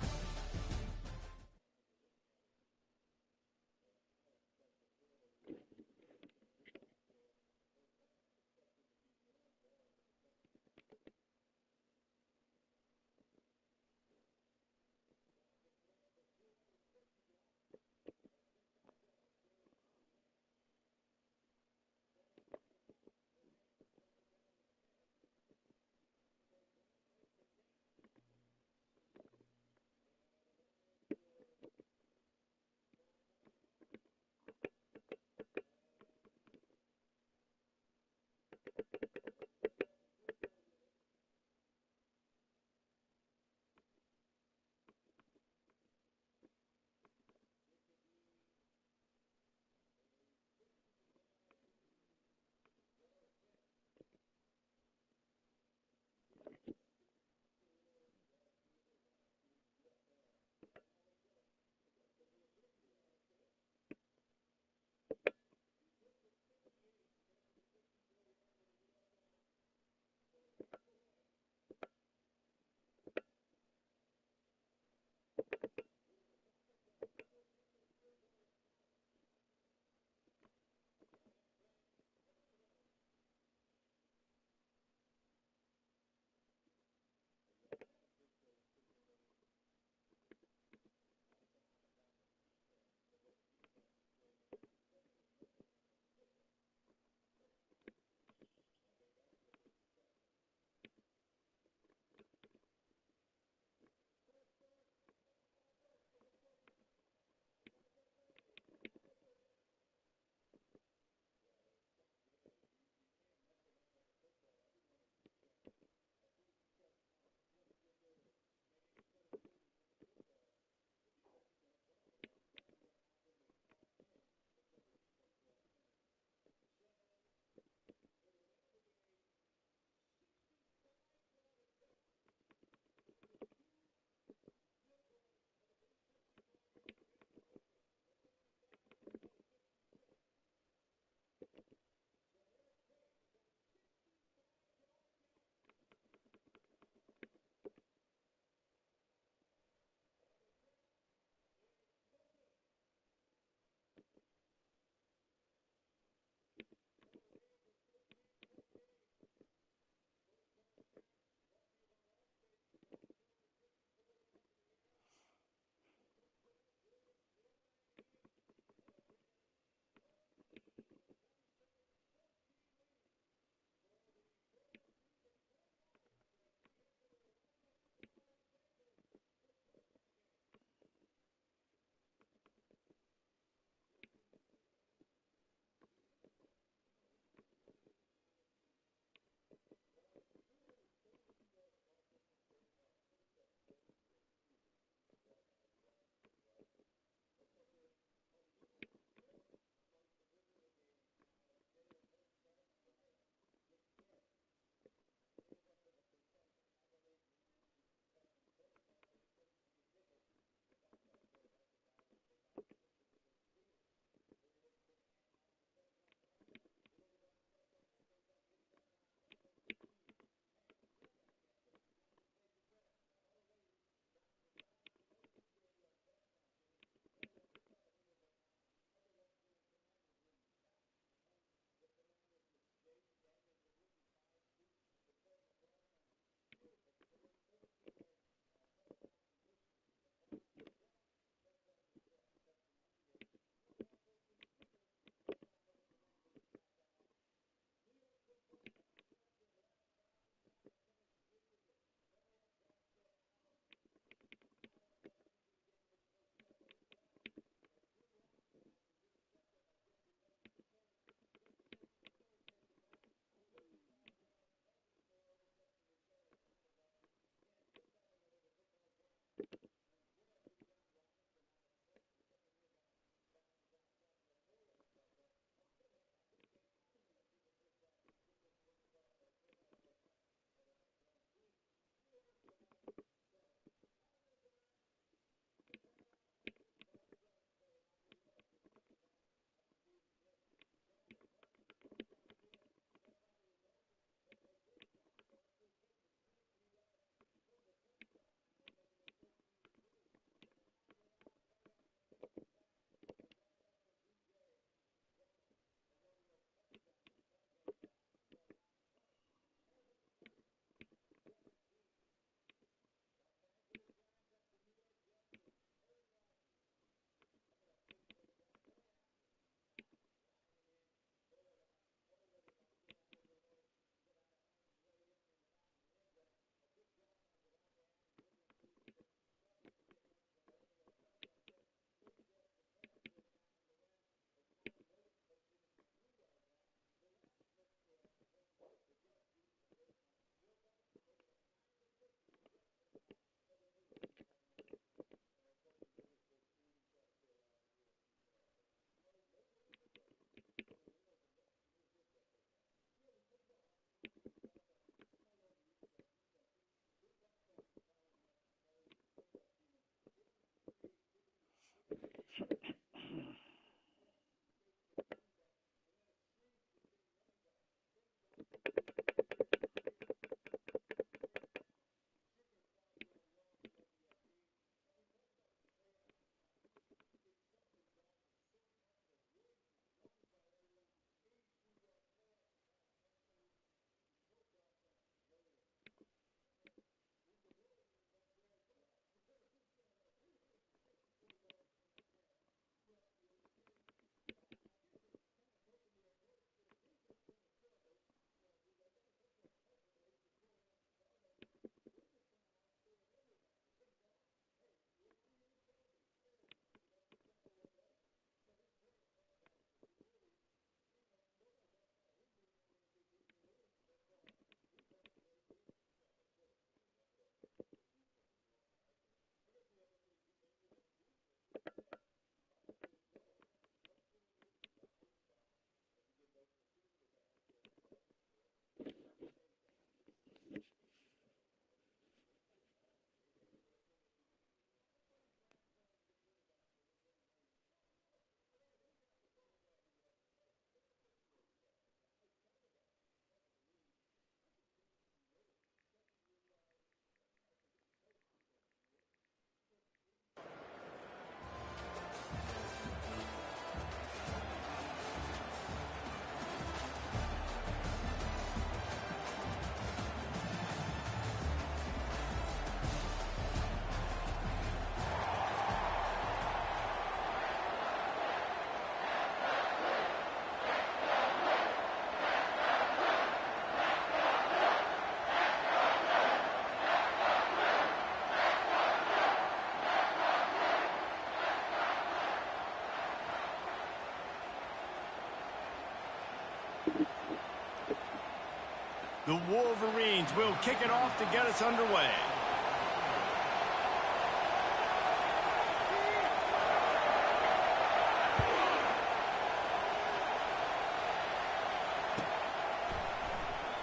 The Wolverines will kick it off to get us underway.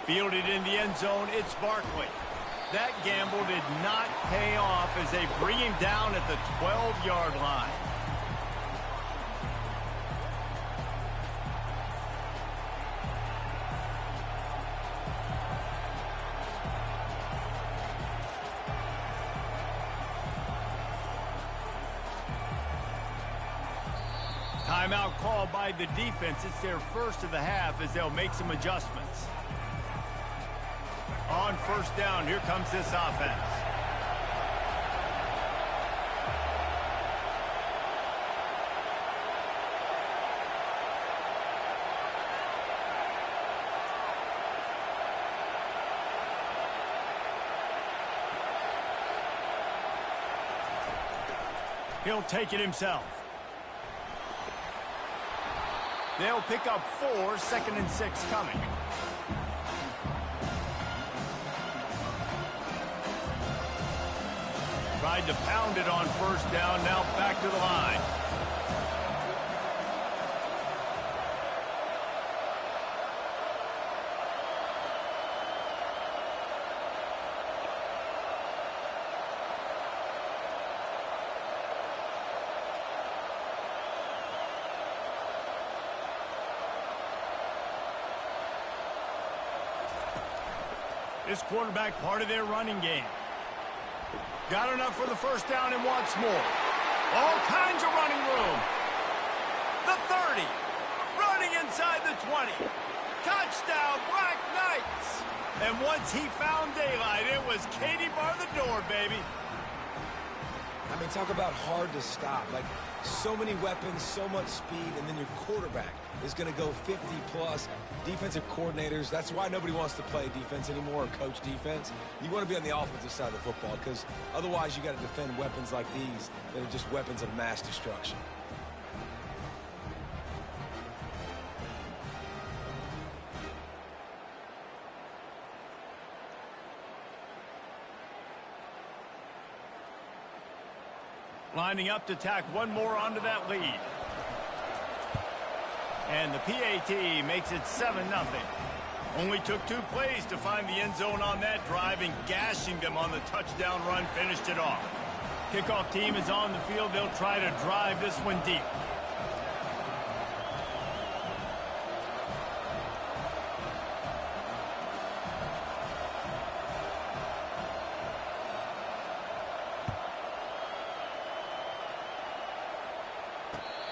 Fielded in the end zone, it's Barkley. That gamble did not pay off as they bring him down at the 12-yard line. Timeout called by the defense. It's their first of the half as they'll make some adjustments. On first down, here comes this offense. He'll take it himself. They'll pick up 4, 2nd and 6 coming. Tried to pound it on first down, now back to the line. This quarterback part of their running game. Got enough for the first down and wants more. All kinds of running room. The 30. Running inside the 20. Touchdown, Black Knights. And once he found daylight, it was Katie bar the door, baby. I mean, talk about hard to stop. Like, so many weapons, so much speed, and then your quarterback is going to go 50-plus. Defensive coordinators, that's why nobody wants to play defense anymore or coach defense. You want to be on the offensive side of the football because otherwise you got to defend weapons like these that are just weapons of mass destruction. Lining up to tack one more onto that lead. And the PAT makes it 7-0. Only took 2 plays to find the end zone on that drive, and gashing them on the touchdown run finished it off. Kickoff team is on the field. They'll try to drive this one deep.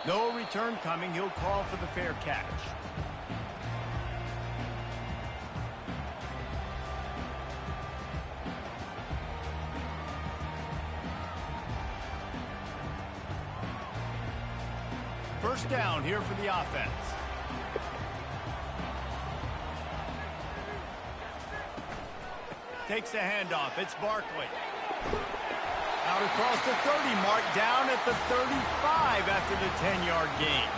No return coming. He'll call for the fair catch. First down here for the offense. Takes the handoff. It's Barkley. Out across the 30 mark, down at the 35 after the 10-yard gain.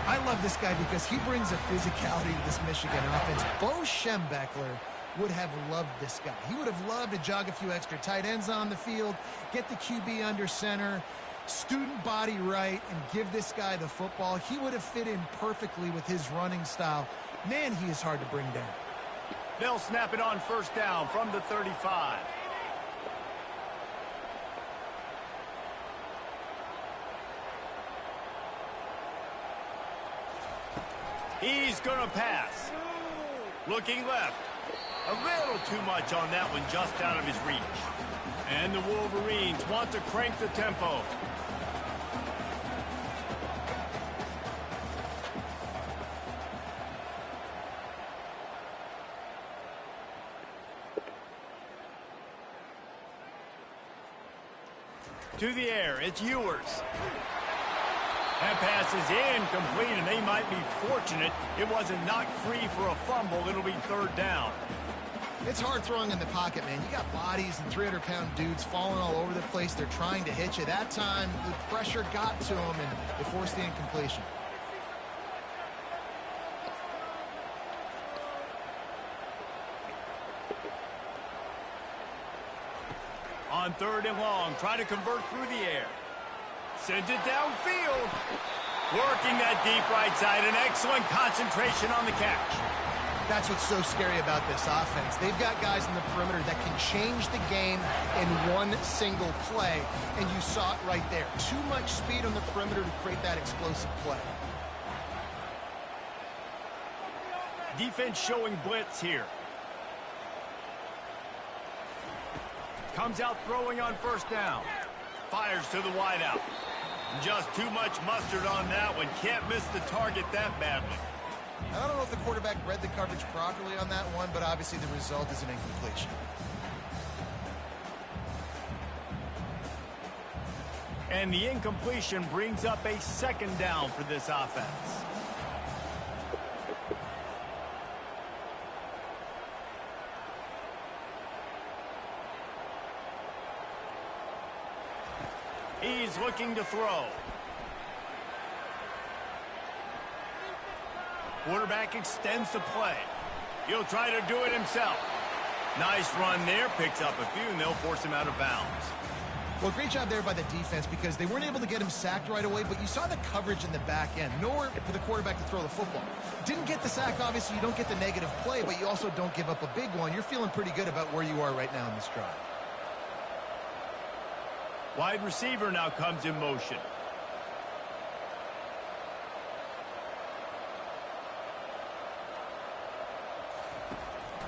I love this guy because he brings a physicality to this Michigan offense. Bo Schembechler would have loved this guy. He would have loved to jog a few extra tight ends on the field, get the QB under center, student body right, and give this guy the football. He would have fit in perfectly with his running style. Man, he is hard to bring down. They'll snap it on first down from the 35. He's going to pass. Looking left. A little too much on that one, just out of his reach. And the Wolverines want to crank the tempo. To the air, it's Ewers. That pass is incomplete, and they might be fortunate it wasn't knocked free for a fumble. It'll be third down. It's hard throwing in the pocket, man. You got bodies and 300-pound dudes falling all over the place. They're trying to hit you. That time, the pressure got to them, and they forced the incompletion. On third and long, try to convert through the air. Sends it downfield. Working that deep right side. An excellent concentration on the catch. That's what's so scary about this offense. They've got guys in the perimeter that can change the game in one single play, and you saw it right there. Too much speed on the perimeter to create that explosive play. Defense showing blitz here. Comes out throwing on first down. Fires to the wideout. Just too much mustard on that one. Can't miss the target that badly. I don't know if the quarterback read the coverage properly on that one, but obviously the result is an incompletion. And the incompletion brings up a second down for this offense. He's looking to throw. Quarterback extends the play. He'll try to do it himself. Nice run there. Picks up a few, and they'll force him out of bounds. Well, great job there by the defense because they weren't able to get him sacked right away, but you saw the coverage in the back end. Nowhere for the quarterback to throw the football. Didn't get the sack, obviously. You don't get the negative play, but you also don't give up a big one. You're feeling pretty good about where you are right now in this drive. Wide receiver now comes in motion.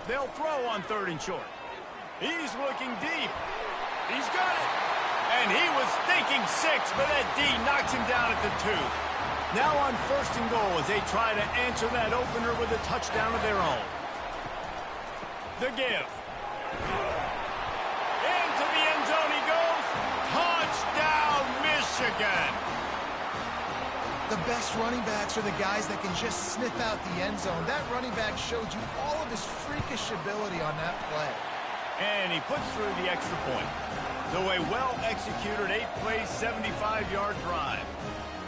They'll throw on third and short. He's looking deep. He's got it. And he was thinking 6, but that D knocks him down at the 2. Now on first and goal as they try to answer that opener with a touchdown of their own. The give. Into the end zone he goes. Touchdown, Michigan. The best running backs are the guys that can just sniff out the end zone. That running back showed you all of his freakish ability on that play. And he puts through the extra point. So a well-executed 8-play, 75-yard drive.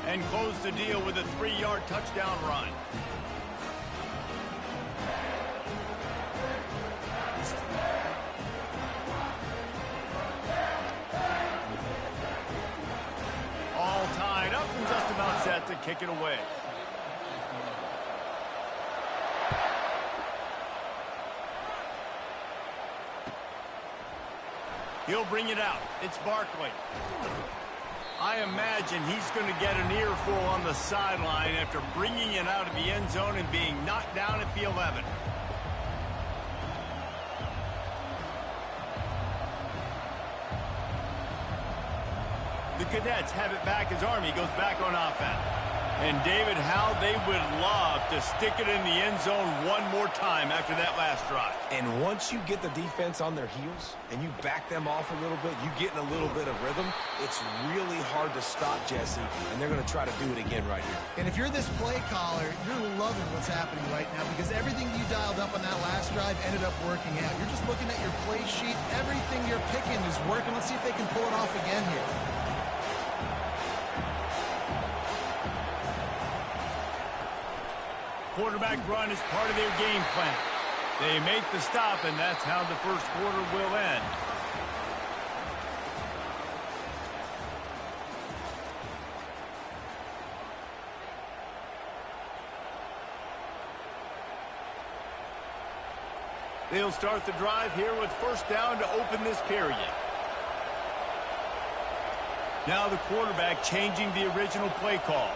And close the deal with a 3-yard touchdown run. All tied up and just about set to kick it away. He'll bring it out. It's Barkley. I imagine he's going to get an earful on the sideline after bringing it out of the end zone and being knocked down at the 11. The Cadets have it back as Army goes back on offense. And David, how they would love to stick it in the end zone one more time after that last drive. And once you get the defense on their heels and you back them off a little bit, you get in a little bit of rhythm, it's really hard to stop, Jesse, and they're going to try to do it again right here. And if you're this play caller, you're loving what's happening right now because everything you dialed up on that last drive ended up working out. You're just looking at your play sheet. Everything you're picking is working. Let's see if they can pull it off again here. Quarterback run is part of their game plan. They make the stop, and that's how the first quarter will end. They'll start the drive here with first down to open this period. Now the quarterback changing the original play call.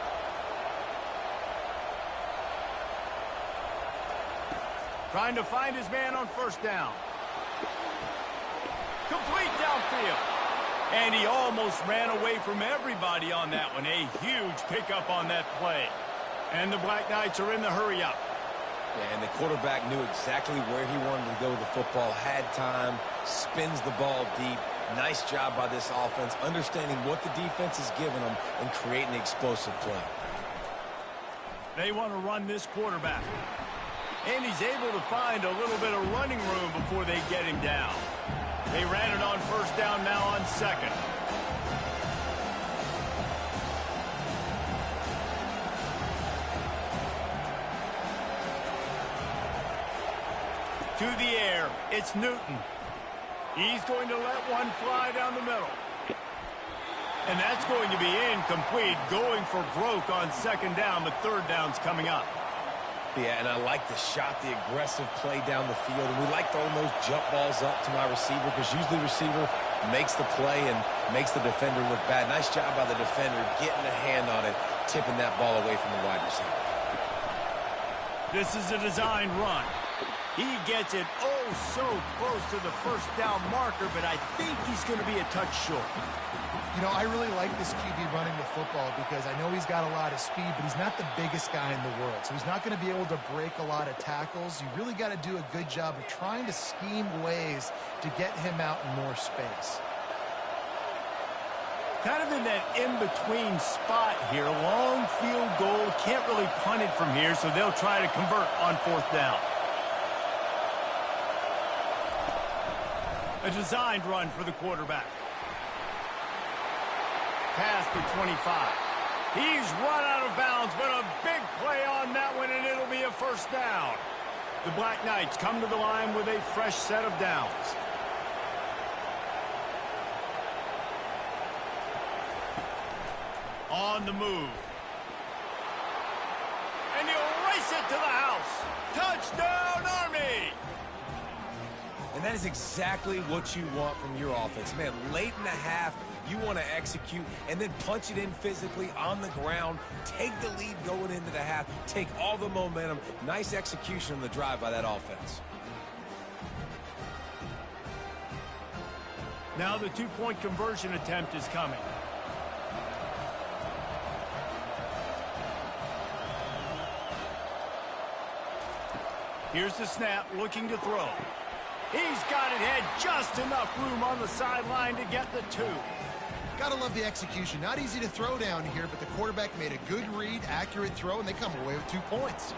Trying to find his man on first down. Complete downfield. And he almost ran away from everybody on that one. A huge pickup on that play. And the Black Knights are in the hurry-up. Yeah, and the quarterback knew exactly where he wanted to go with the football, had time, spins the ball deep. Nice job by this offense, understanding what the defense is giving them and creating an explosive play. They want to run this quarterback. And he's able to find a little bit of running room before they get him down. They ran it on first down, now on second. To the air, it's Newton. He's going to let one fly down the middle. And that's going to be incomplete, going for broke on second down, but third down's coming up. Yeah, and I like the shot, the aggressive play down the field. And we like throwing those jump balls up to my receiver because usually the receiver makes the play and makes the defender look bad. Nice job by the defender getting a hand on it, tipping that ball away from the wide receiver. This is a designed run. He gets it oh so close to the first down marker, but I think he's going to be a touch short. You know, I really like this QB running the football because I know he's got a lot of speed, but he's not the biggest guy in the world. So he's not going to be able to break a lot of tackles. You really got to do a good job of trying to scheme ways to get him out in more space. Kind of in that in-between spot here. Long field goal. Can't really punt it from here, so they'll try to convert on fourth down. A designed run for the quarterback. Past the 25. He's run out of bounds, but a big play on that one, and it'll be a first down. The Black Knights come to the line with a fresh set of downs. On the move. And he'll race it to the house. Touchdown, Army! And that is exactly what you want from your offense. Man, late in the half, you want to execute and then punch it in physically on the ground. Take the lead going into the half. Take all the momentum. Nice execution on the drive by that offense. Now the two-point conversion attempt is coming. Here's the snap, looking to throw. He's got it, had just enough room on the sideline to get the two. Gotta love the execution. Not easy to throw down here, but the quarterback made a good read, accurate throw, and they come away with 2 points.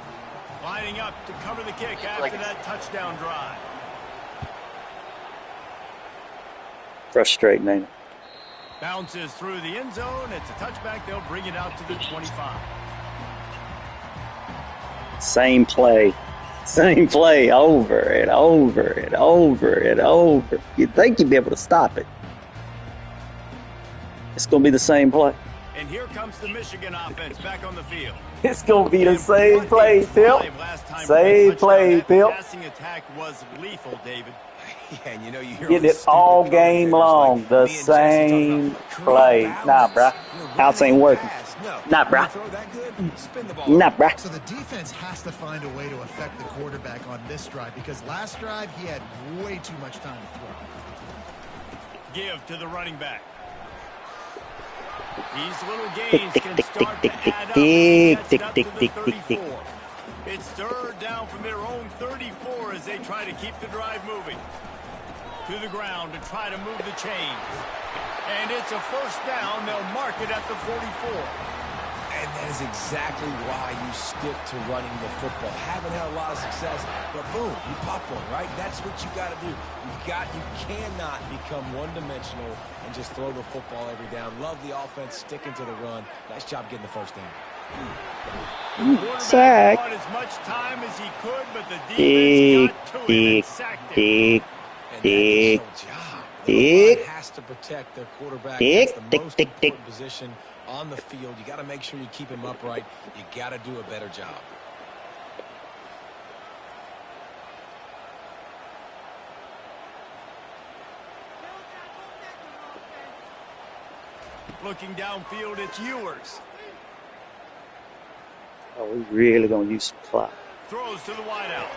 Lining up to cover the kick after that touchdown drive. Frustrating, ain't it? Bounces through the end zone. It's a touchback. They'll bring it out to the 25. Same play over and over and over and over. You'd think you'd be able to stop it. It's going to be the same play. And here comes the Michigan offense back on the field. It's going to be the same play, Phil. Same play, Phil. Passing attack was lethal, David. Yeah, and you know, you hear Get these it all stupid game commentators long. like The me and Jesse talking same about create play. Nah, balance. bruh. You know, run House a ain't good working. pass. No, Nah, you bruh. throw that good, spin the ball Nah, over. bruh. So the defense has to find a way to affect the quarterback on this drive because last drive he had way too much time to throw. Give to the running back. These little gains can start to add up as he gets it up to the 34. It's third down from their own 34 as they try to keep the drive moving. To the ground to try to move the chains. And it's a first down. They'll mark it at the 44. And that is exactly why you stick to running the football. Haven't had a lot of success, but boom, you pop one, right? That's what you got to do. You cannot become one-dimensional and just throw the football every down. Love the offense sticking to the run. Nice job getting the first down. The quarterback bought as much time as he could, but the defense got to him and sacked him. And that is your job. The line has to protect their quarterback. That's the most important position on the field. You got to make sure you keep him upright. You got to do a better job. Looking downfield, it's Ewers. Oh, we really gonna use some clock. Throws to the wideout.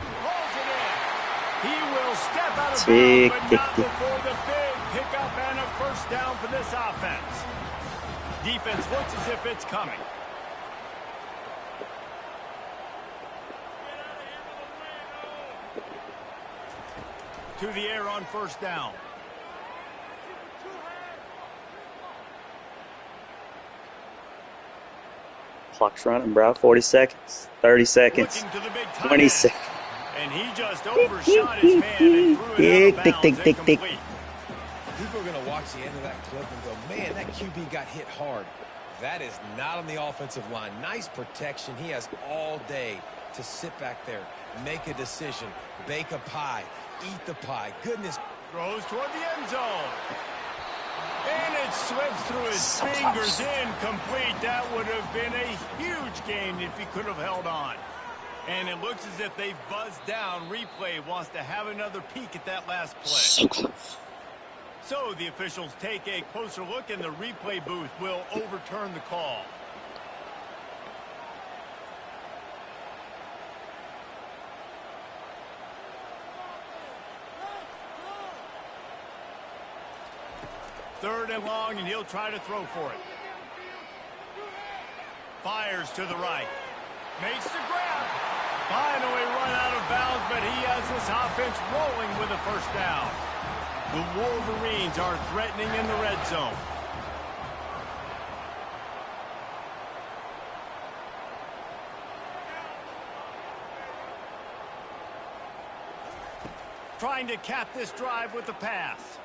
Rolls it in. He will step out of Tick, bounds, but tick, not tick. before the big pickup and a first down for this offense. Defense looks as if it's coming. To the air on first down. Clock's running, bro. 40 seconds. 30 seconds. Looking to the big tight 20 end. seconds. And he just overshot his man and threw it out of bounds incomplete. People are going to watch the end of that clip and go, man, that QB got hit hard. That is not on the offensive line. Nice protection. He has all day to sit back there, make a decision, bake a pie, eat the pie. Goodness. Throws toward the end zone. And it slips through his So fingers, close. incomplete. That would have been a huge gain if he could have held on. And it looks as if they've buzzed down. Replay wants to have another peek at that last play. So close. So the officials take a closer look, and the replay booth will overturn the call. Third and long, and he'll try to throw for it. Fires to the right. Makes the grab. Finally run out of bounds, but he has this offense rolling with a first down. The Wolverines are threatening in the red zone. Trying to cap this drive with the pass.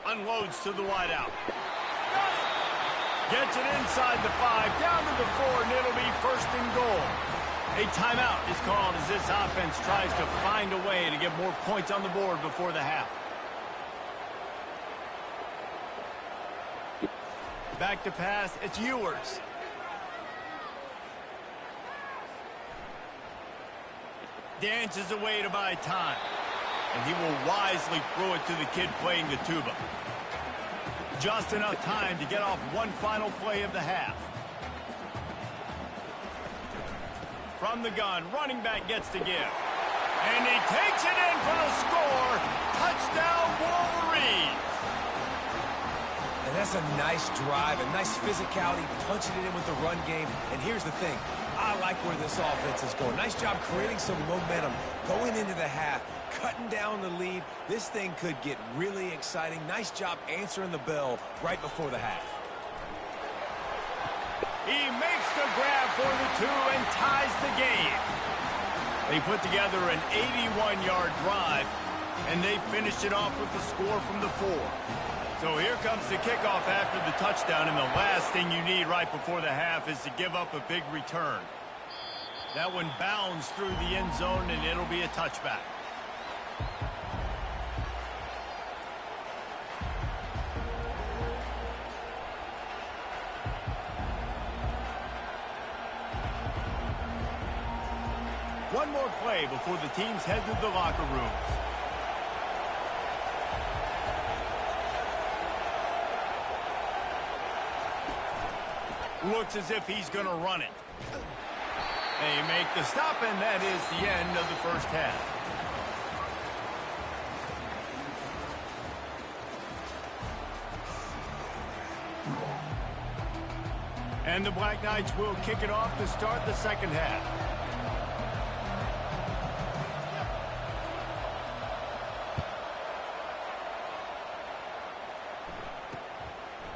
Unloads to the wideout. Gets it inside the 5, down to the 4, and it'll be first and goal. A timeout is called as this offense tries to find a way to get more points on the board before the half. Back to pass, it's Ewers. Dances away to buy time. And he will wisely throw it to the kid playing the tuba. Just enough time to get off one final play of the half. From the gun, running back gets to give. And he takes it in for the score. Touchdown, Wolverines. And that's a nice drive, a nice physicality, punching it in with the run game. And here's the thing. I like where this offense is going. Nice job creating some momentum going into the half, cutting down the lead. This thing could get really exciting. Nice job answering the bell right before the half. He makes the grab for the 2 and ties the game. They put together an 81-yard drive, and they finished it off with the score from the 4. So here comes the kickoff after the touchdown, and the last thing you need right before the half is to give up a big return. That one bounds through the end zone, and it'll be a touchback. one more play before the teams head to the locker rooms. Looks as if he's going to run it. They make the stop, and that is the end of the first half. And the Black Knights will kick it off to start the second half.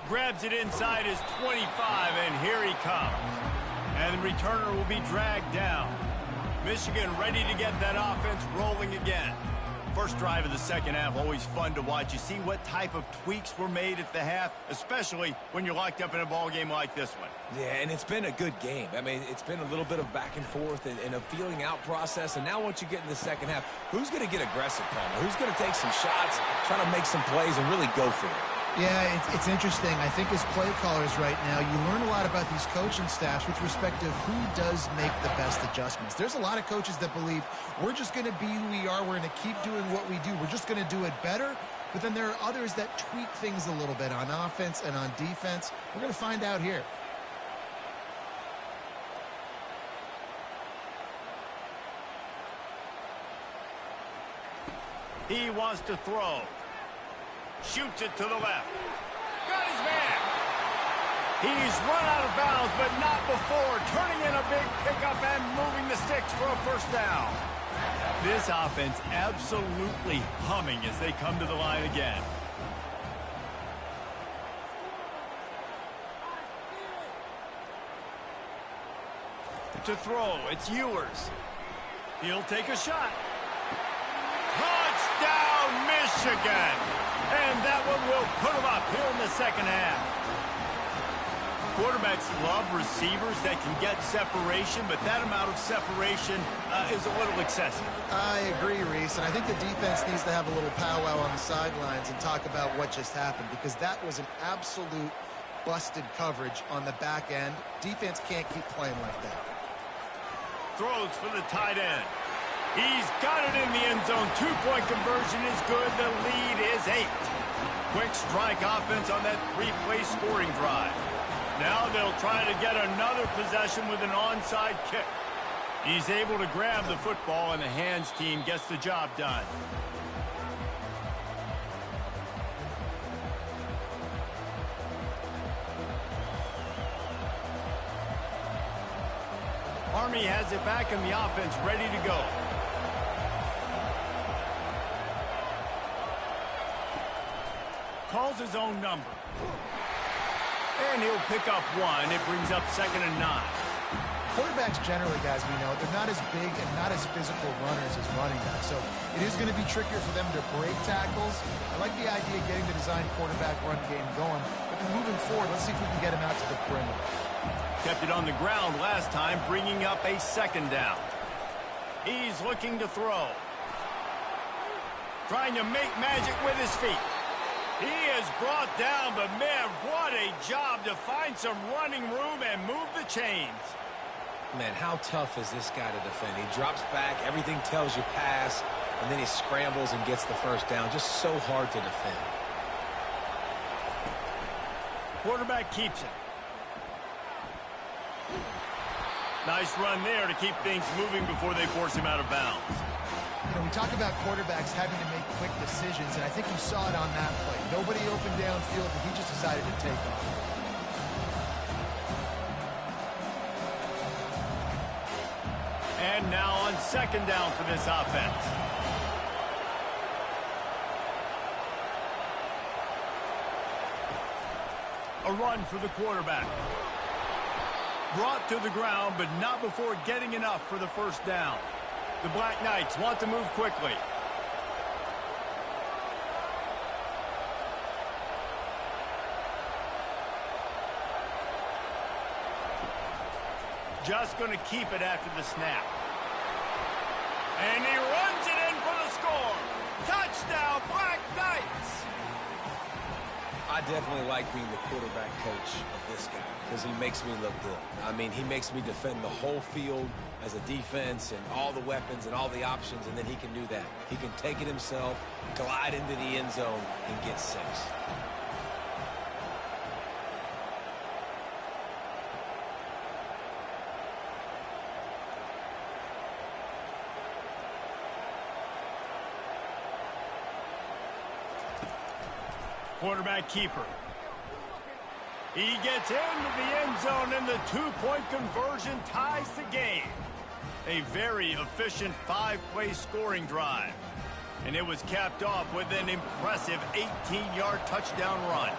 Grabs it inside his 25, and here he comes. And the returner will be dragged down. Michigan ready to get that offense rolling again. First drive of the second half, always fun to watch. You see what type of tweaks were made at the half, especially when you're locked up in a ball game like this one. Yeah, and it's been a good game. I mean, it's been a little bit of back and forth and a feeling out process. And now once you get in the second half, who's going to get aggressive, Palmer? Who's going to take some shots, try to make some plays, and really go for it? Yeah, it's interesting. I think as play callers right now, you learn a lot about these coaching staffs with respect to who does make the best adjustments. There's a lot of coaches that believe we're just going to be who we are. We're going to keep doing what we do. We're just going to do it better. But then there are others that tweak things a little bit on offense and on defense. We're going to find out here. He wants to throw. Shoots it to the left. Got his man. He's run out of bounds, but not before turning in a big pickup and moving the sticks for a first down. This offense absolutely humming as they come to the line again. To throw, it's Ewers. He'll take a shot. Touchdown, Michigan! And that one will put them up here in the second half. Quarterbacks love receivers that can get separation, but that amount of separation is a little excessive. I agree, Reese, and I think the defense needs to have a little powwow on the sidelines and talk about what just happened, because that was an absolute busted coverage on the back end. Defense can't keep playing like that. Throws for the tight end. He's got it in the end zone. Two-point conversion is good. The lead is 8. Quick strike offense on that three-play scoring drive. Now they'll try to get another possession with an onside kick. He's able to grab the football, and the hands team gets the job done. Army has it back, and the offense ready to go. Calls his own number. And he'll pick up one. It brings up 2nd and 9. Quarterbacks generally, guys, we know, they're not as big and not as physical runners as running backs. So it is going to be trickier for them to break tackles. I like the idea of getting the design quarterback run game going. But then moving forward, let's see if we can get him out to the perimeter. Kept it on the ground last time, bringing up a 2nd down. He's looking to throw. Trying to make magic with his feet. He is brought down, but man, what a job to find some running room and move the chains. Man, how tough is this guy to defend? He drops back, everything tells you pass, and then he scrambles and gets the first down. Just so hard to defend. Quarterback keeps it. Nice run there to keep things moving before they force him out of bounds. You know, we talk about quarterbacks having to make quick decisions, and I think you saw it on that play. Nobody opened downfield, and he just decided to take off. And now on 2nd down for this offense. A run for the quarterback. Brought to the ground, but not before getting enough for the first down. The Black Knights want to move quickly. Just going to keep it after the snap. And he runs it in for the score. Touchdown, Black Knights! I definitely like being the quarterback coach of this guy because he makes me look good. I mean, he makes me defend the whole field as a defense and all the weapons and all the options, and then he can do that. He can take it himself, glide into the end zone, and get 6. Quarterback keeper. He gets into the end zone, and the 2-point conversion ties the game. A very efficient 5-play scoring drive. And it was capped off with an impressive 18-yard touchdown run.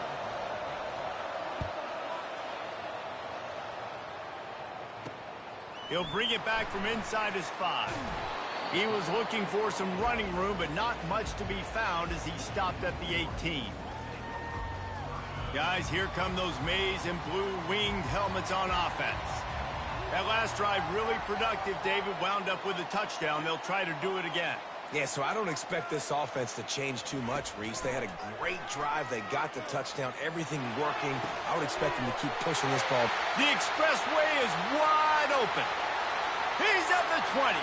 He'll bring it back from inside his 5. He was looking for some running room, but not much to be found as he stopped at the 18. Guys, here come those maize and blue winged helmets on offense. That last drive really productive. David wound up with a touchdown. They'll try to do it again. Yeah, so I don't expect this offense to change too much, Reese. They had a great drive. They got the touchdown. Everything working. I would expect them to keep pushing this ball. The expressway is wide open. He's at the 20.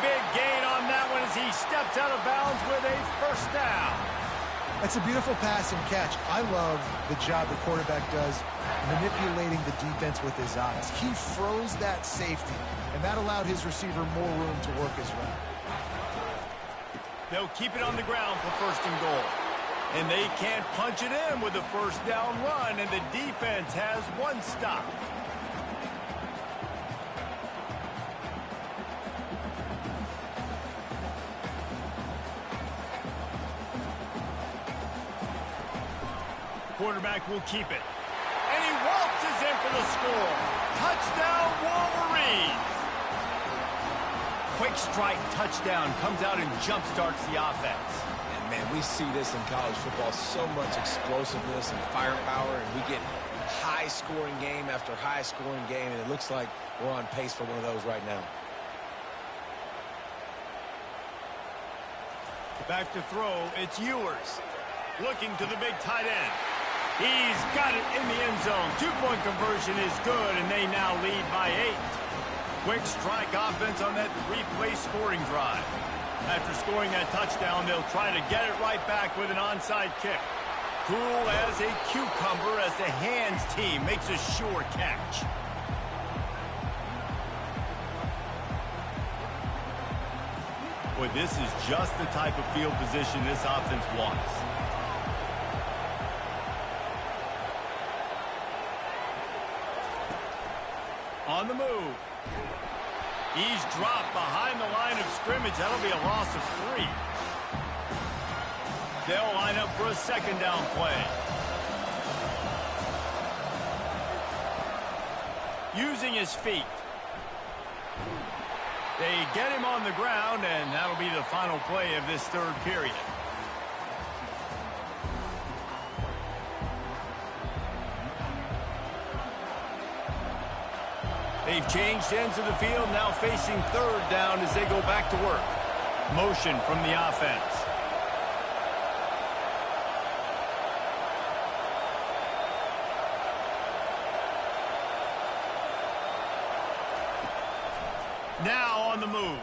Big gain on that one as he steps out of bounds with a first down. That's a beautiful pass and catch. I love the job the quarterback does manipulating the defense with his eyes. He froze that safety, and that allowed his receiver more room to work his route. They'll keep it on the ground for first and goal. And they can't punch it in with a first down run, and the defense has one stop. Quarterback will keep it. And he waltzes in for the score. Touchdown, Wolverines! Quick strike touchdown comes out and jump-starts the offense. And, man, we see this in college football, so much explosiveness and firepower, and we get high-scoring game after high-scoring game, and it looks like we're on pace for one of those right now. Back to throw, it's Ewers. Looking to the big tight end. He's got it in the end zone. 2-point conversion is good, and they now lead by 8. Quick strike offense on that 3-play scoring drive. After scoring that touchdown, they'll try to get it right back with an onside kick. Cool as a cucumber as the hands team makes a sure catch. Boy, this is just the type of field position this offense wants. On the move. He's dropped behind the line of scrimmage. That'll be a loss of 3. They'll line up for a second down play. Using his feet. They get him on the ground, and that'll be the final play of this third period. They've changed ends of the field, now facing third down as they go back to work. Motion from the offense. Now on the move.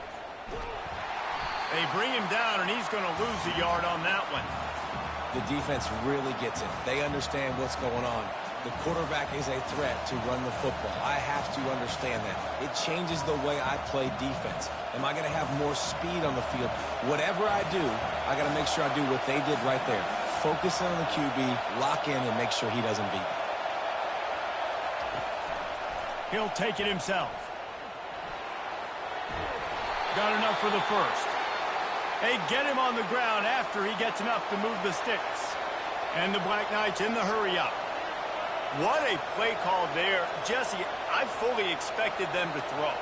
They bring him down, and he's going to lose a yard on that one. The defense really gets it. They understand what's going on. The quarterback is a threat to run the football. I have to understand that. It changes the way I play defense. Am I going to have more speed on the field? Whatever I do, I got to make sure I do what they did right there. Focus on the QB, lock in, and make sure he doesn't beat me. He'll take it himself. Got enough for the first. They get him on the ground after he gets enough to move the sticks. And the Black Knights in the hurry-up. What a play call there. Jesse, I fully expected them to throw.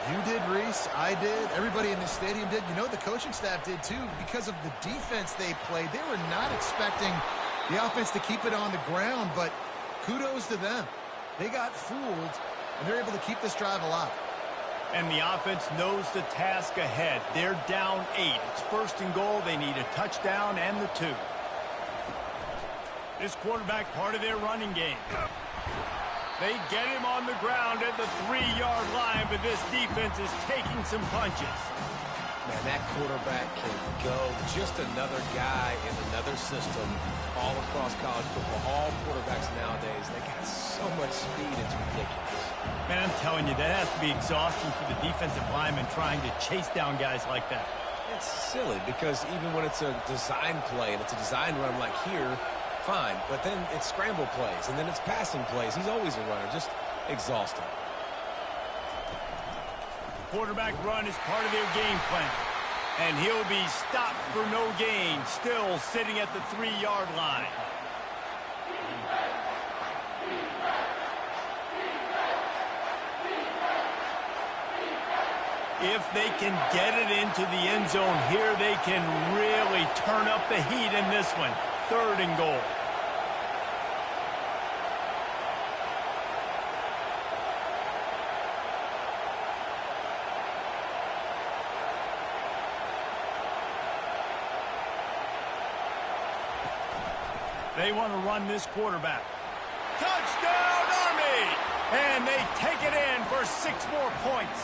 You did, Reese. I did. Everybody in the stadium did. You know, the coaching staff did, too. Because of the defense they played, they were not expecting the offense to keep it on the ground, but kudos to them. They got fooled, and they're able to keep this drive alive. And the offense knows the task ahead. They're down 8. It's first and goal. They need a touchdown and the 2. This quarterback part of their running game. They get him on the ground at the 3-yard line, but this defense is taking some punches. Man, that quarterback can go. Just another guy in another system all across college football. All quarterbacks nowadays, they got so much speed, it's ridiculous. Man, I'm telling you, that has to be exhausting for the defensive lineman trying to chase down guys like that. It's silly because even when it's a design play and it's a design run like here, fine. But then it's scramble plays and then it's passing plays. He's always a runner, just exhausting. Quarterback run is part of their game plan. And he'll be stopped for no gain, still sitting at the 3-yard line. If they can get it into the end zone here, they can really turn up the heat in this one. 3rd and goal. They want to run this quarterback. Touchdown, Army! And they take it in for 6 more points.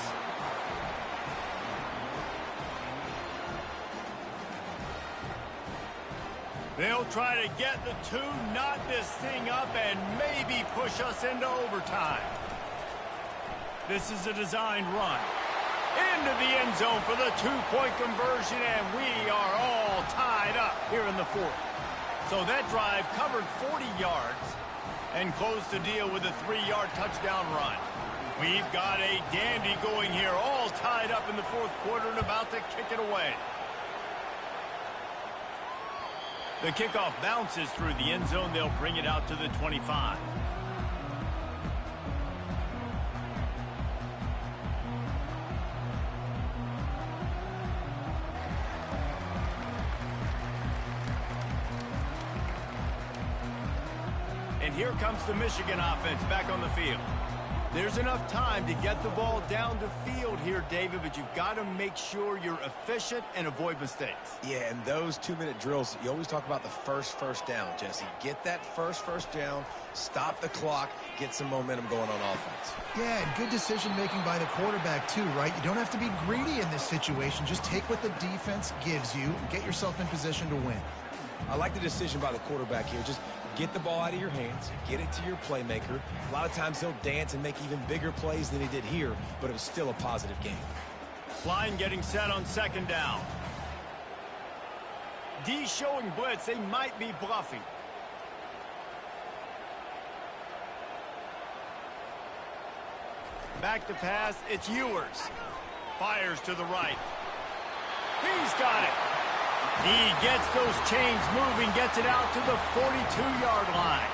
They'll try to get the 2, knot this thing up, and maybe push us into overtime. This is a designed run. Into the end zone for the 2-point conversion, and we are all tied up here in the 4th. So that drive covered 40 yards and closed the deal with a 3-yard touchdown run. We've got a dandy going here, all tied up in the 4th quarter and about to kick it away. The kickoff bounces through the end zone. They'll bring it out to the 25. And here comes the Michigan offense back on the field. There's enough time to get the ball down the field here, David, but you've got to make sure you're efficient and avoid mistakes. Yeah, and those 2-minute drills, you always talk about the first down, Jesse. Get that first down, stop the clock, get some momentum going on offense. Yeah, and good decision-making by the quarterback, too, right? You don't have to be greedy in this situation. Just take what the defense gives you and get yourself in position to win. I like the decision by the quarterback here. Just get the ball out of your hands, get it to your playmaker. A lot of times he'll dance and make even bigger plays than he did here, but it was still a positive game. Line getting set on 2nd down. D showing blitz. They might be bluffing. Back to pass. It's Ewers. Fires to the right. He's got it. He gets those chains moving, gets it out to the 42-yard line.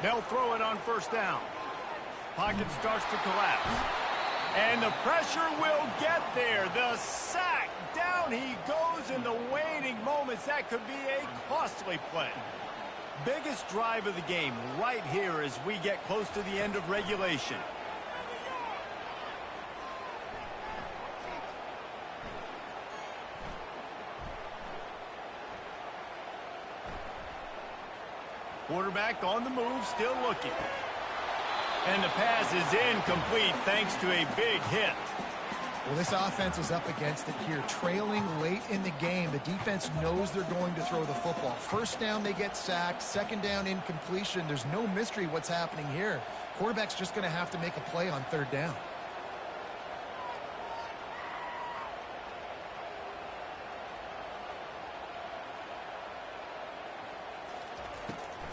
They'll throw it on 1st down. Pocket starts to collapse. And the pressure will get there. The sack. Down he goes in the waning moments. That could be a costly play. Biggest drive of the game right here as we get close to the end of regulation. Quarterback on the move, still looking. And the pass is incomplete thanks to a big hit. Well, this offense is up against it here. Trailing late in the game, the defense knows they're going to throw the football. 1st down, they get sacked. 2nd down, incompletion. There's no mystery what's happening here. Quarterback's just going to have to make a play on 3rd down.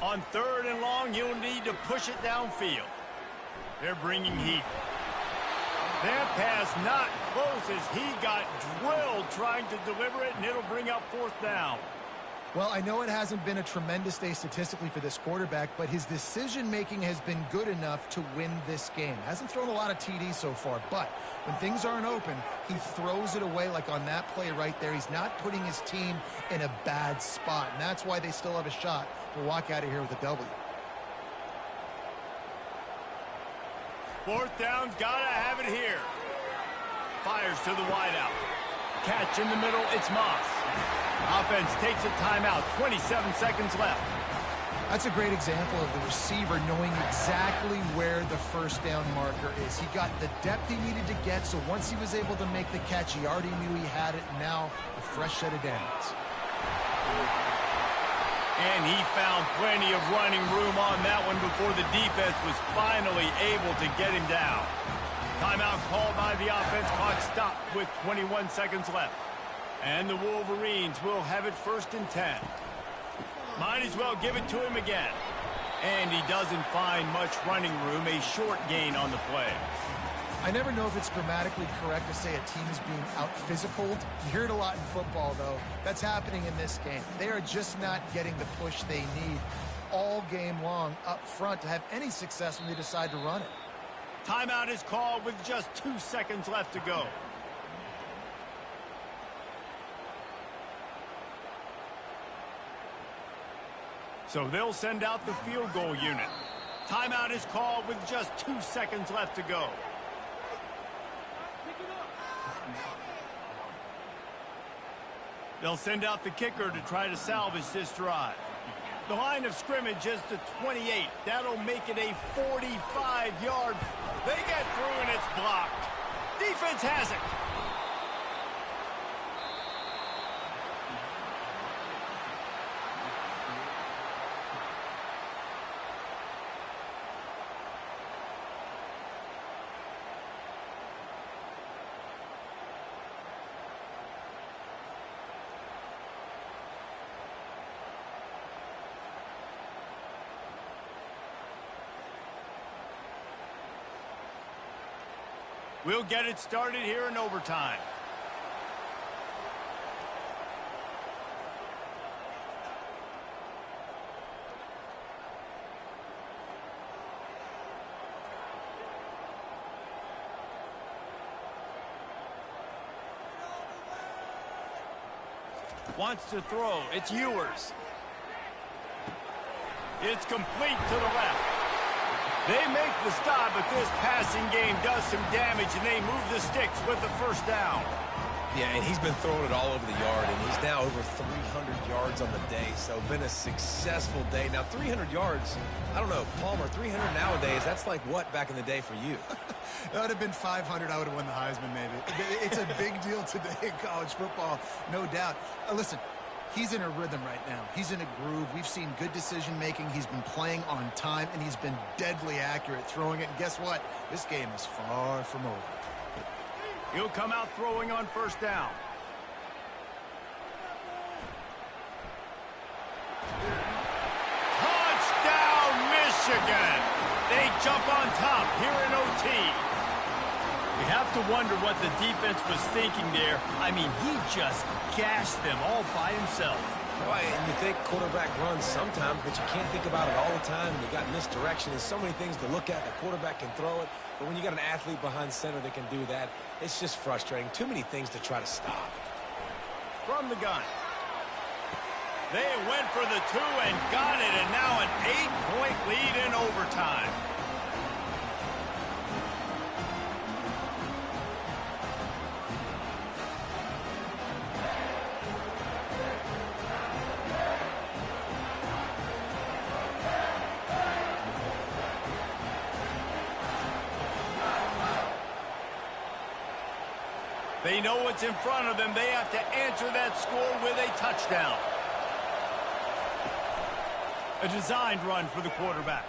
On 3rd and long, you'll need to push it downfield. They're bringing heat. That pass not close as he got drilled trying to deliver it, and it'll bring up 4th down. Well, I know it hasn't been a tremendous day statistically for this quarterback, but his decision-making has been good enough to win this game. Hasn't thrown a lot of TDs so far, but when things aren't open, he throws it away like on that play right there. He's not putting his team in a bad spot, and that's why they still have a shot to walk out of here with a W. 4th down, gotta have it here. fires to the wideout. Catch in the middle, it's Moss. Offense takes a timeout, 27 seconds left. That's a great example of the receiver knowing exactly where the first down marker is. He got the depth he needed to get, so once he was able to make the catch, he already knew he had it. Now, a fresh set of downs. And he found plenty of running room on that one before the defense was finally able to get him down. Timeout called by the offense. Clock stopped with 21 seconds left. And the Wolverines will have it 1st and 10. Might as well give it to him again. And he doesn't find much running room, a short gain on the play. I never know if it's grammatically correct to say a team is being out-physicaled. You hear it a lot in football, though. That's happening in this game. They are just not getting the push they need all game long up front to have any success when they decide to run it. Timeout is called with just 2 seconds left to go. So they'll send out the field goal unit. Timeout is called with just 2 seconds left to go. They'll send out the kicker to try to salvage this drive. The line of scrimmage is the 28. That'll make it a 45-yard. They get through and it's blocked. Defense has it. We'll get it started here in overtime. Wants to throw. It's Ewers. It's complete to the left. They make the stop, but this passing game does some damage, and they move the sticks with the first down. Yeah, and he's been throwing it all over the yard, and he's now over 300 yards on the day, so been a successful day. Now, 300 yards, I don't know, Palmer, 300 nowadays, that's like what back in the day for you? That would have been 500. I would have won the Heisman, maybe. It's a big deal today in college football, no doubt. Listen, he's in a rhythm right now. He's in a groove. We've seen good decision-making. He's been playing on time, and he's been deadly accurate throwing it. And guess what? This game is far from over. He'll come out throwing on first down. Touchdown, Michigan! They jump on top here in OT. You have to wonder what the defense was thinking there. I mean, he just gashed them all by himself. Right, and you think quarterback runs sometimes, but you can't think about it all the time. You got misdirection. There's so many things to look at. The quarterback can throw it, but when you got an athlete behind center that can do that, it's just frustrating. Too many things to try to stop. From the gun. They went for the 2 and got it, and now an 8-point lead in overtime. They know what's in front of them. They have to answer that score with a touchdown. A designed run for the quarterback.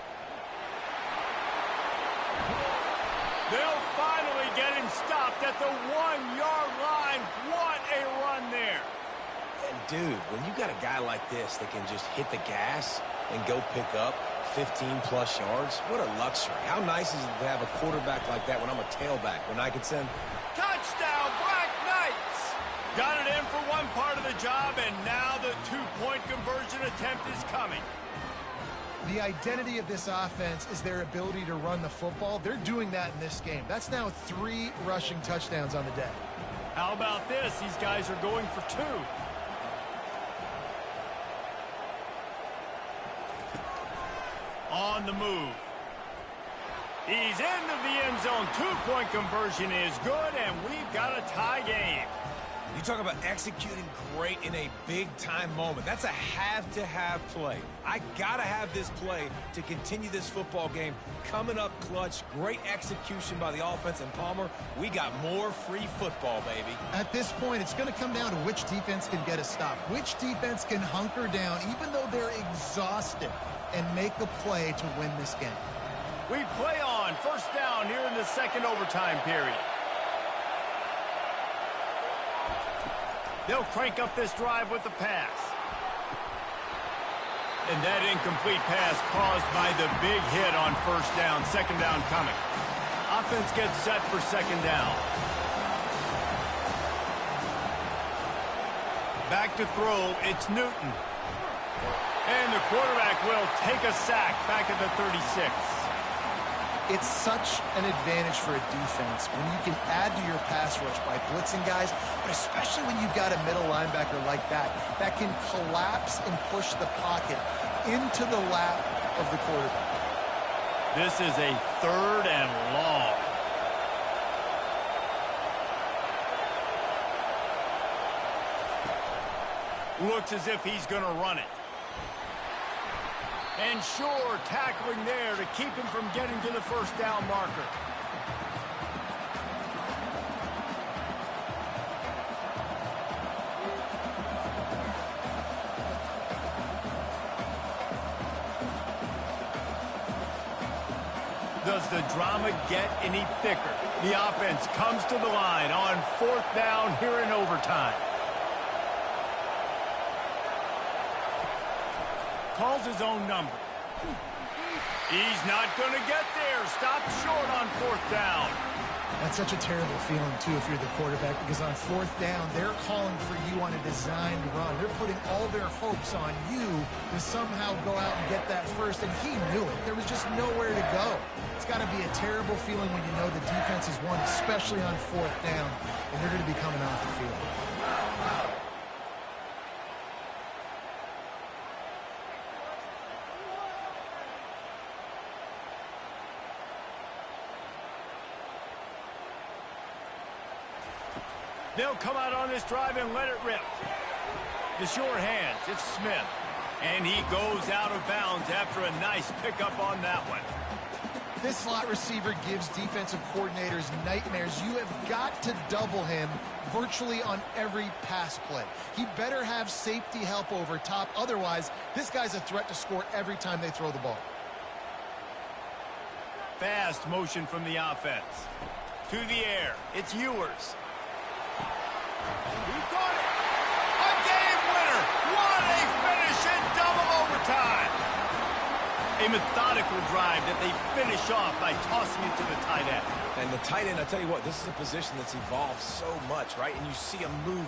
They'll finally get him stopped at the 1-yard line. What a run there. And, dude, when you got a guy like this that can just hit the gas and go pick up 15-plus yards, what a luxury. How nice is it to have a quarterback like that when I'm a tailback, when I can send... Touchdown, Black Knights! Got it in for one part of the job, and now the 2-point conversion attempt is coming. The identity of this offense is their ability to run the football. They're doing that in this game. That's now 3 rushing touchdowns on the day. How about this? These guys are going for 2. On the move. He's into the end zone. Two-point conversion is good, and we've got a tie game. You talk about executing great in a big-time moment. That's a have-to-have play. I got to have this play to continue this football game. Coming up clutch, great execution by the offense. And, Palmer, we got more free football, baby. At this point, it's going to come down to which defense can get a stop, which defense can hunker down, even though they're exhausted, and make a play to win this game. We play on. First down here in the second overtime period. They'll crank up this drive with the pass. And that incomplete pass caused by the big hit on first down. Second down coming. Offense gets set for second down. Back to throw, it's Newton. And the quarterback will take a sack back at the 36. It's such an advantage for a defense when you can add to your pass rush by blitzing guys, but especially when you've got a middle linebacker like that can collapse and push the pocket into the lap of the quarterback. This is a third and long. Looks as if he's going to run it. And sure, tackling there to keep him from getting to the first down marker. Does the drama get any thicker? The offense comes to the line on fourth down here in overtime. Calls his own number. He's not going to get there. Stop short on fourth down. That's such a terrible feeling, too, if you're the quarterback, because on fourth down, they're calling for you on a designed run. They're putting all their hopes on you to somehow go out and get that first, and he knew it. There was just nowhere to go. It's got to be a terrible feeling when you know the defense has won, especially on fourth down, and they're going to be coming off the field. They'll come out on this drive and let it rip. The sure hands, it's Smith. And he goes out of bounds after a nice pickup on that one. This slot receiver gives defensive coordinators nightmares. You have got to double him virtually on every pass play. He better have safety help over top. Otherwise, this guy's a threat to score every time they throw the ball. Fast motion from the offense. To the air, it's Ewers. He got it. A game winner. What a finish in double overtime. A methodical drive that they finish off by tossing it to the tight end. And the tight end, I tell you what, this is a position that's evolved so much, right? And you see him move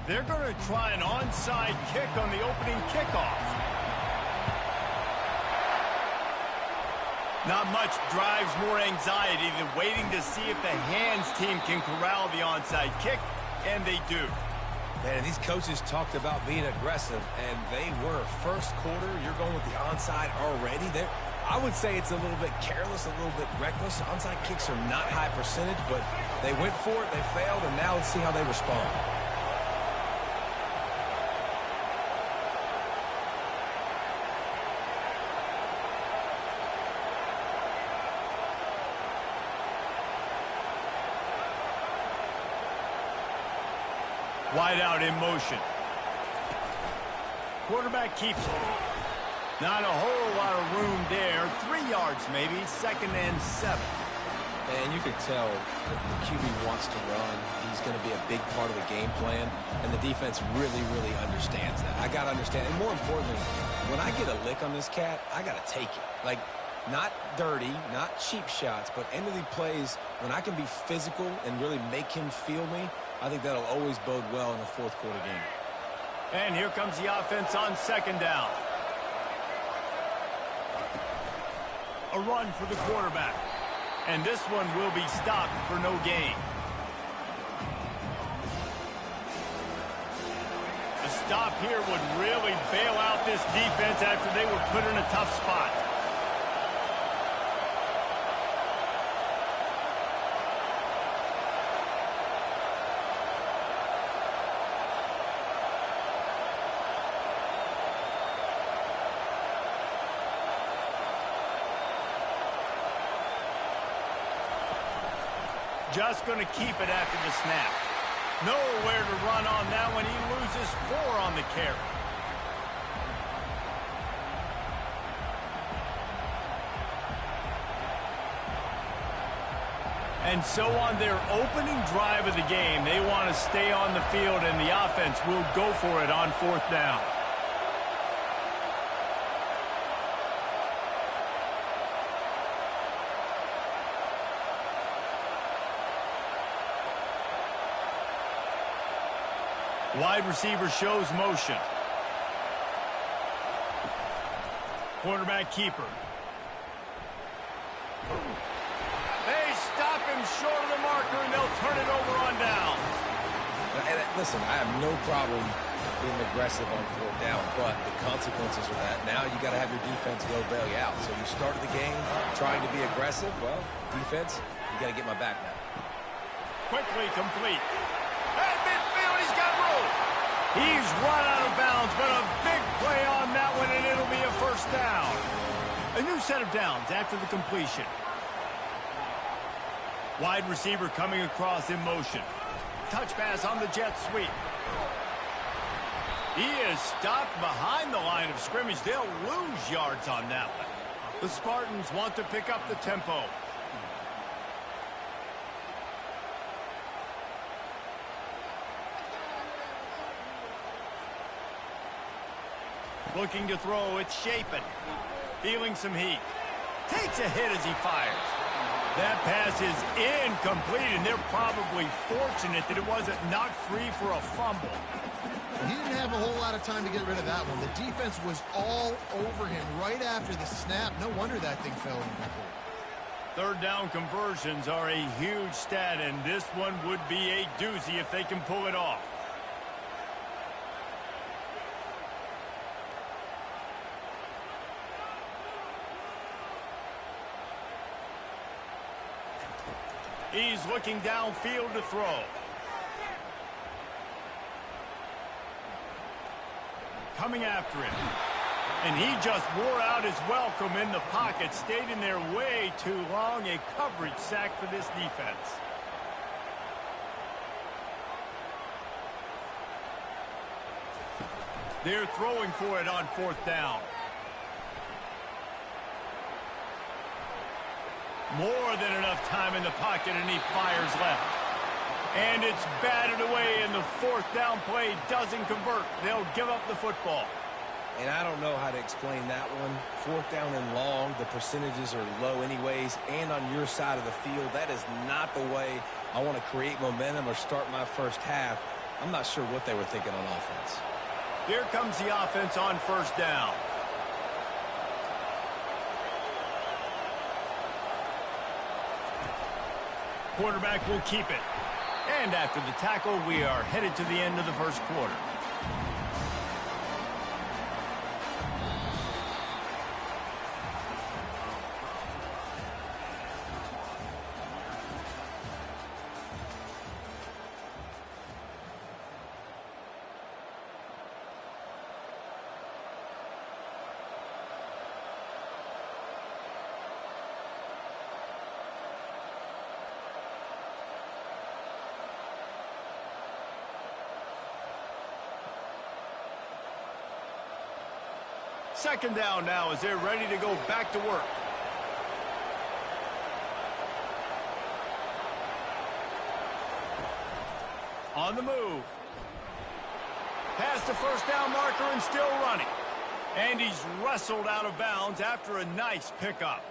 They're going to try an onside kick on the opening kickoff. Not much drives more anxiety than waiting to see if the hands team can corral the onside kick, and they do. Man, these coaches talked about being aggressive, and they were. First quarter, you're going with the onside already. I would say it's a little bit careless, a little bit reckless. Onside kicks are not high percentage, but they went for it, they failed, and now let's see how they respond. Wide out in motion. Quarterback keeps it. Not a whole lot of room there. 3 yards maybe. 2nd and 7. And you could tell the QB wants to run. He's going to be a big part of the game plan. And the defense really, really understands that. I got to understand. And more importantly, when I get a lick on this cat, I got to take it. Like, not dirty, not cheap shots, but end of the plays, when I can be physical and really make him feel me, I think that'll always bode well in the fourth quarter game. And here comes the offense on 2nd down. A run for the quarterback. And this one will be stopped for no gain. A stop here would really bail out this defense after they were put in a tough spot. Just going to keep it after the snap. Nowhere to run on that one. He loses 4 on the carry. And so on their opening drive of the game, they want to stay on the field, and the offense will go for it on 4th down. Wide receiver shows motion. Quarterback keeper. They stop him short of the marker, and they'll turn it over on downs. And listen, I have no problem being aggressive on 4th down, but the consequences of that, now you got to have your defense go bail you out. So you started the game trying to be aggressive. Well, defense, you got to get my back now. Quickly complete. At midfield, he's got room. He's run out of bounds, but a big play on that one, and it'll be a 1st down. A new set of downs after the completion. Wide receiver coming across in motion. Touch pass on the jet sweep. He is stopped behind the line of scrimmage. They'll lose yards on that one. The Spartans want to pick up the tempo. Looking to throw, it's Shapen. Feeling some heat. Takes a hit as he fires. That pass is incomplete, and they're probably fortunate that it wasn't knocked free for a fumble. He didn't have a whole lot of time to get rid of that one. The defense was all over him right after the snap. No wonder that thing fell incomplete. 3rd down conversions are a huge stat, and this one would be a doozy if they can pull it off. He's looking downfield to throw. Coming after him. And he just wore out his welcome in the pocket. Stayed in there way too long. A coverage sack for this defense. They're throwing for it on 4th down. More than enough time in the pocket, and he fires left. And it's batted away, and the 4th down play doesn't convert. They'll give up the football. And I don't know how to explain that one. 4th down and long, the percentages are low anyways, and on your side of the field, that is not the way I want to create momentum or start my first half. I'm not sure what they were thinking on offense. Here comes the offense on first down. Quarterback will keep it. And after the tackle, we are headed to the end of the first quarter. Second down now as they're ready to go back to work. On the move. Past the first down marker and still running. And he's wrestled out of bounds after a nice pickup.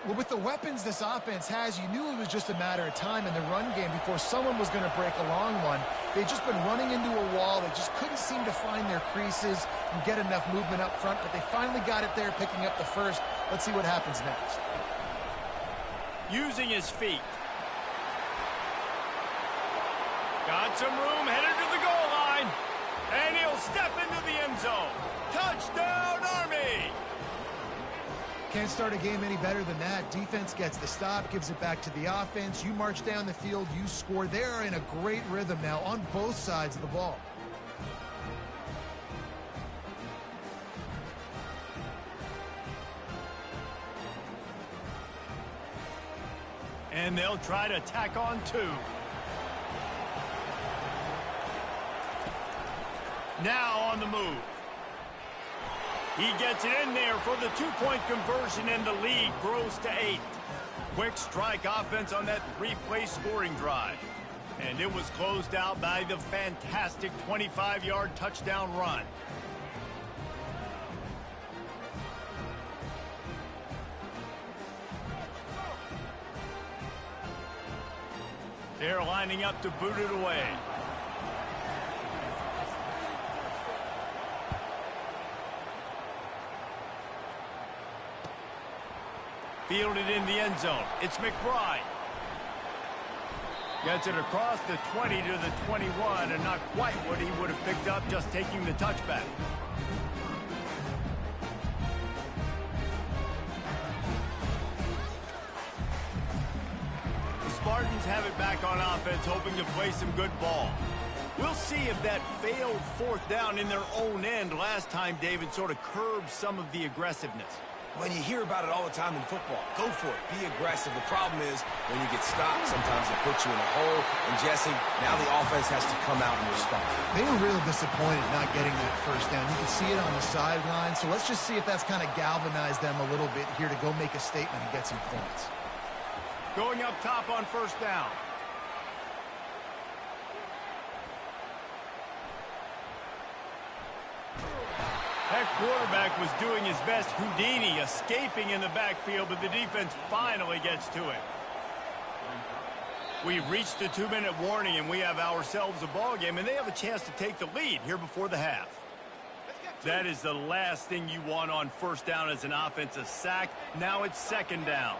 Well, with the weapons this offense has, you knew it was just a matter of time in the run game before someone was going to break a long one. They'd just been running into a wall. They just couldn't seem to find their creases and get enough movement up front, but they finally got it there, picking up the first. Let's see what happens next. Using his feet. Got some room, headed to the goal line. And he'll step into the end zone. Touchdown, Army! Can't start a game any better than that. Defense gets the stop, gives it back to the offense. You march down the field, you score. They're in a great rhythm now on both sides of the ball. And they'll try to tack on two. Now on the move. He gets it in there for the two-point conversion, and the lead grows to 8. Quick strike offense on that three-play scoring drive. And it was closed out by the fantastic 25-yard touchdown run. They're lining up to boot it away. Fielded in the end zone. It's McBride. Gets it across the 20 to the 21, and not quite what he would have picked up just taking the touchback. The Spartans have it back on offense, hoping to play some good ball. We'll see if that failed fourth down in their own end last time, David, sort of curbed some of the aggressiveness. When you hear about it all the time in football, go for it. Be aggressive. The problem is when you get stopped, sometimes it puts you in a hole. And, Jesse, now the offense has to come out and respond. They were really disappointed not getting that first down. You can see it on the sideline. So let's just see if that's kind of galvanized them a little bit here to go make a statement and get some points. Going up top on first down. That quarterback was doing his best Houdini, escaping in the backfield, but the defense finally gets to it. We've reached the 2-minute warning, and we have ourselves a ball game, and they have a chance to take the lead here before the half. That is the last thing you want on first down as an offensive sack. Now it's second down.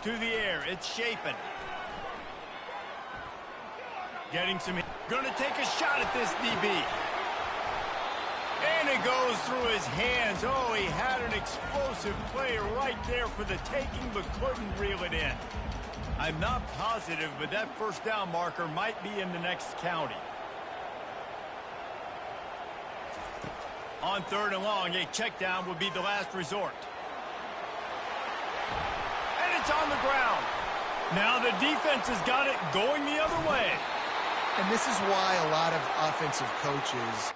To the air, it's Shapen. Getting some... Gonna take a shot at this DB. And it goes through his hands. Oh, he had an explosive play right there for the taking, but couldn't reel it in. I'm not positive, but that first down marker might be in the next county. On third and long, a check down would be the last resort. And it's on the ground. Now the defense has got it going the other way. And this is why a lot of offensive coaches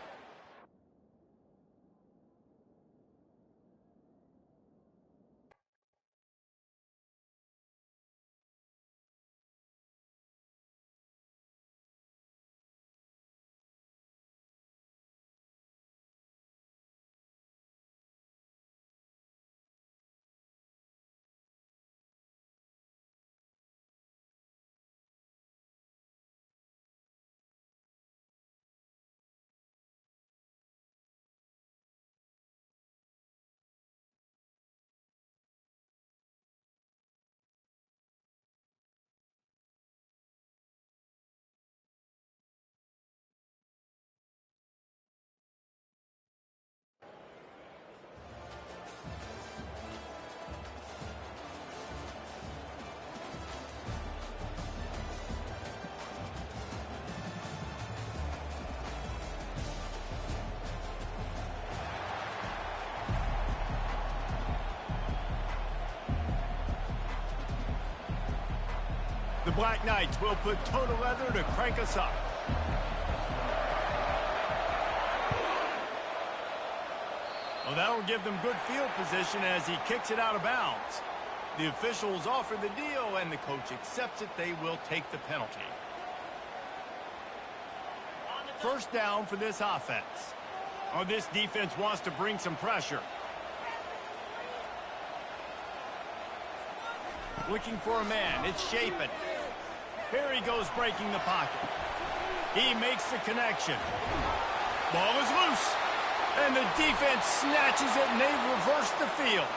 The Black Knights will put total leather to crank us up. Well, that'll give them good field position as he kicks it out of bounds. The officials offer the deal, and the coach accepts it. They will take the penalty. First down for this offense. Oh, this defense wants to bring some pressure. Looking for a man. It's Shapen. Here he goes breaking the pocket. He makes the connection. Ball is loose. And the defense snatches it, and they reverse the field.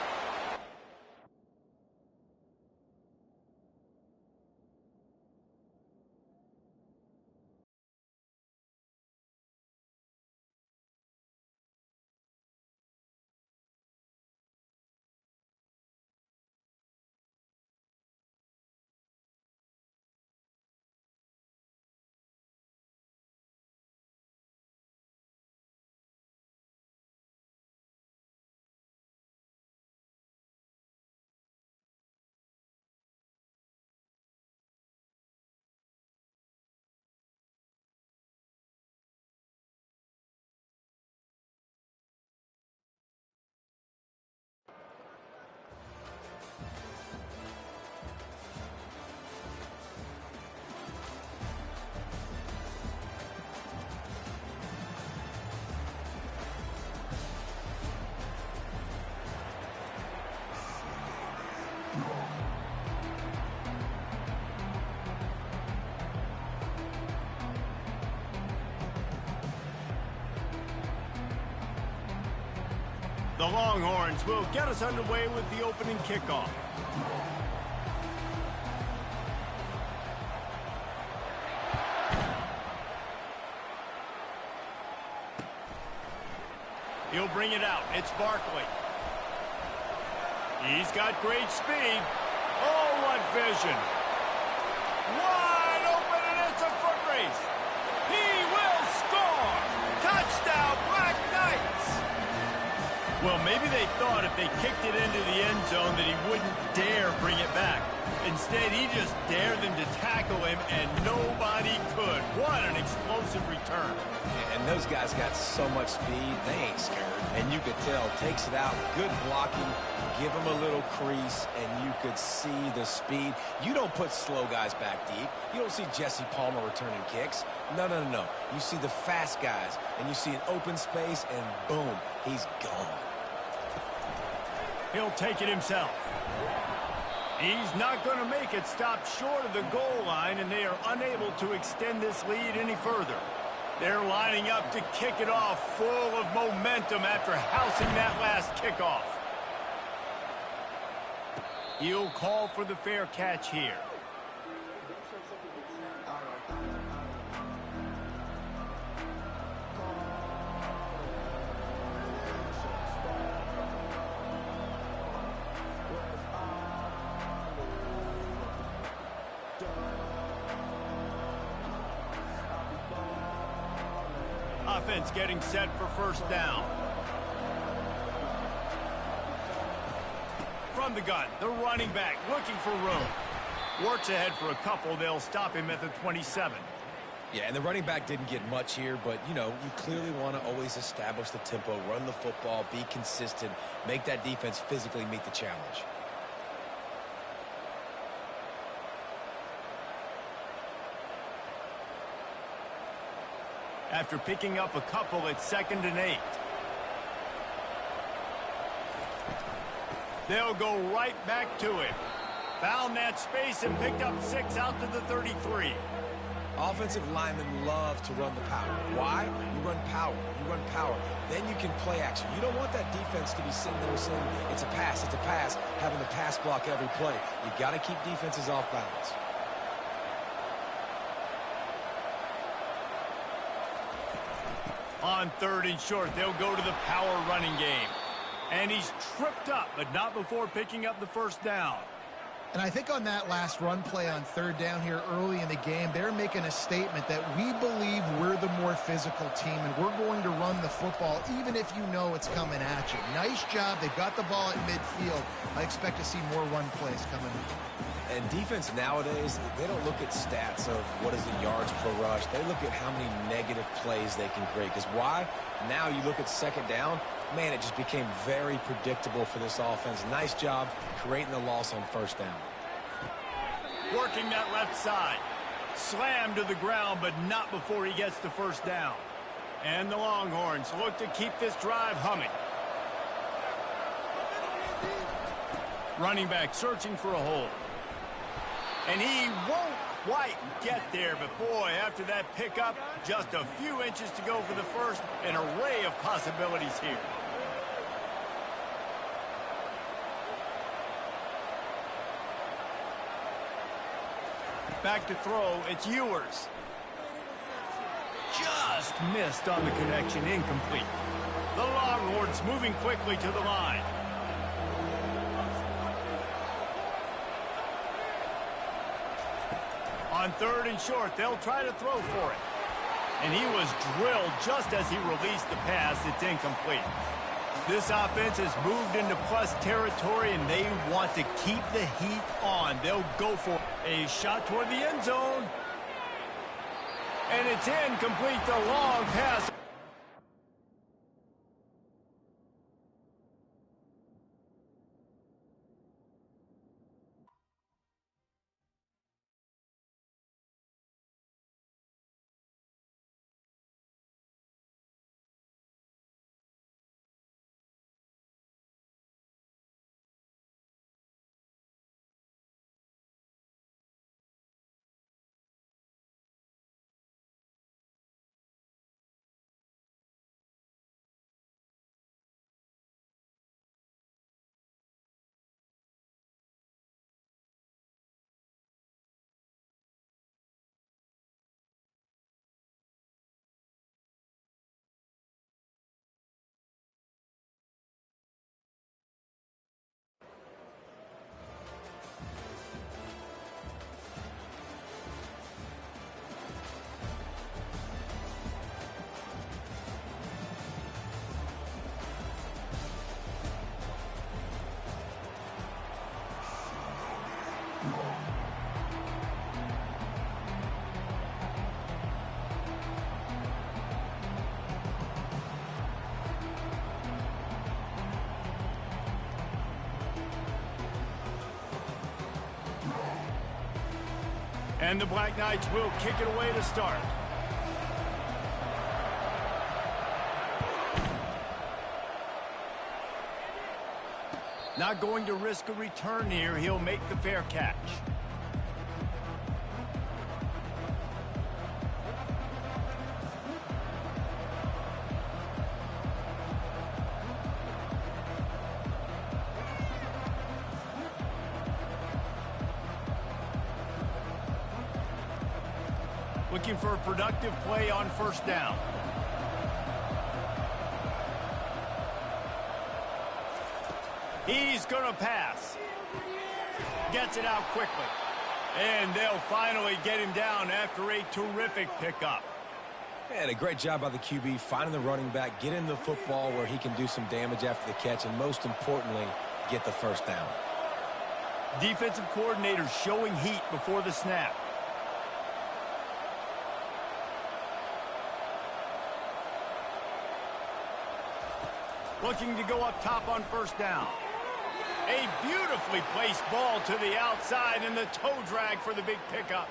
The Longhorns will get us underway with the opening kickoff. He'll bring it out. It's Barkley. He's got great speed. Oh, what vision. Wide open, and it's a foot race. He will score. Touchdown, Black Knights. Well, maybe they thought if they kicked it into the end zone that he wouldn't dare bring it back. Instead, he just dared them to tackle him, and nobody could. What an explosive return. And those guys got so much speed, they ain't scared. And you could tell, takes it out, good blocking, give him a little crease, and you could see the speed. You don't put slow guys back deep. You don't see Jesse Palmer returning kicks. No, no, no, no. You see the fast guys, and you see an open space, and boom, he's gone. He'll take it himself. He's not going to make it. Stop short of the goal line, and they are unable to extend this lead any further. They're lining up to kick it off full of momentum after housing that last kickoff. He'll call for the fair catch here. Offense getting set for first down. From the gun, the running back looking for room. Works ahead for a couple. They'll stop him at the 27. Yeah, and the running back didn't get much here, but, you know, you clearly want to always establish the tempo, run the football, be consistent, make that defense physically meet the challenge. After picking up a couple, it's 2nd and 8. They'll go right back to him. Found that space and picked up 6 out to the 33. Offensive linemen love to run the power. Why? You run power. You run power. Then you can play action. You don't want that defense to be sitting there saying, it's a pass, having the pass block every play. You got to keep defenses off balance. On 3rd and short, they'll go to the power running game. And he's tripped up, but not before picking up the first down. And I think on that last run play on 3rd down here early in the game, they're making a statement that we believe we're the more physical team, and we're going to run the football even if you know it's coming at you. Nice job. They got the ball at midfield. I expect to see more run plays coming. And defense nowadays, they don't look at stats of what is the yards per rush. They look at how many negative plays they can create. Because why? Now you look at second down, man, it just became very predictable for this offense. Nice job creating the loss on first down. Working that left side. Slammed to the ground, but not before he gets the first down. And the Longhorns look to keep this drive humming. Running back searching for a hole. And he won't quite get there, but boy, after that pickup, just a few inches to go for the first. An array of possibilities here. Back to throw, it's Ewers. Just missed on the connection, incomplete. The Longhorns moving quickly to the line. On third and short, they'll try to throw for it. And he was drilled just as he released the pass. It's incomplete. This offense has moved into plus territory, and they want to keep the heat on. They'll go for a shot toward the end zone. And it's incomplete, the long pass. And the Black Knights will kick it away to start. Not going to risk a return here. He'll make the fair catch. Looking for a productive play on first down. He's going to pass. Gets it out quickly. And they'll finally get him down after a terrific pickup. And a great job by the QB, finding the running back, getting the football where he can do some damage after the catch, and most importantly, get the first down. Defensive coordinator showing heat before the snap. Looking to go up top on first down. A beautifully placed ball to the outside and the toe drag for the big pickup.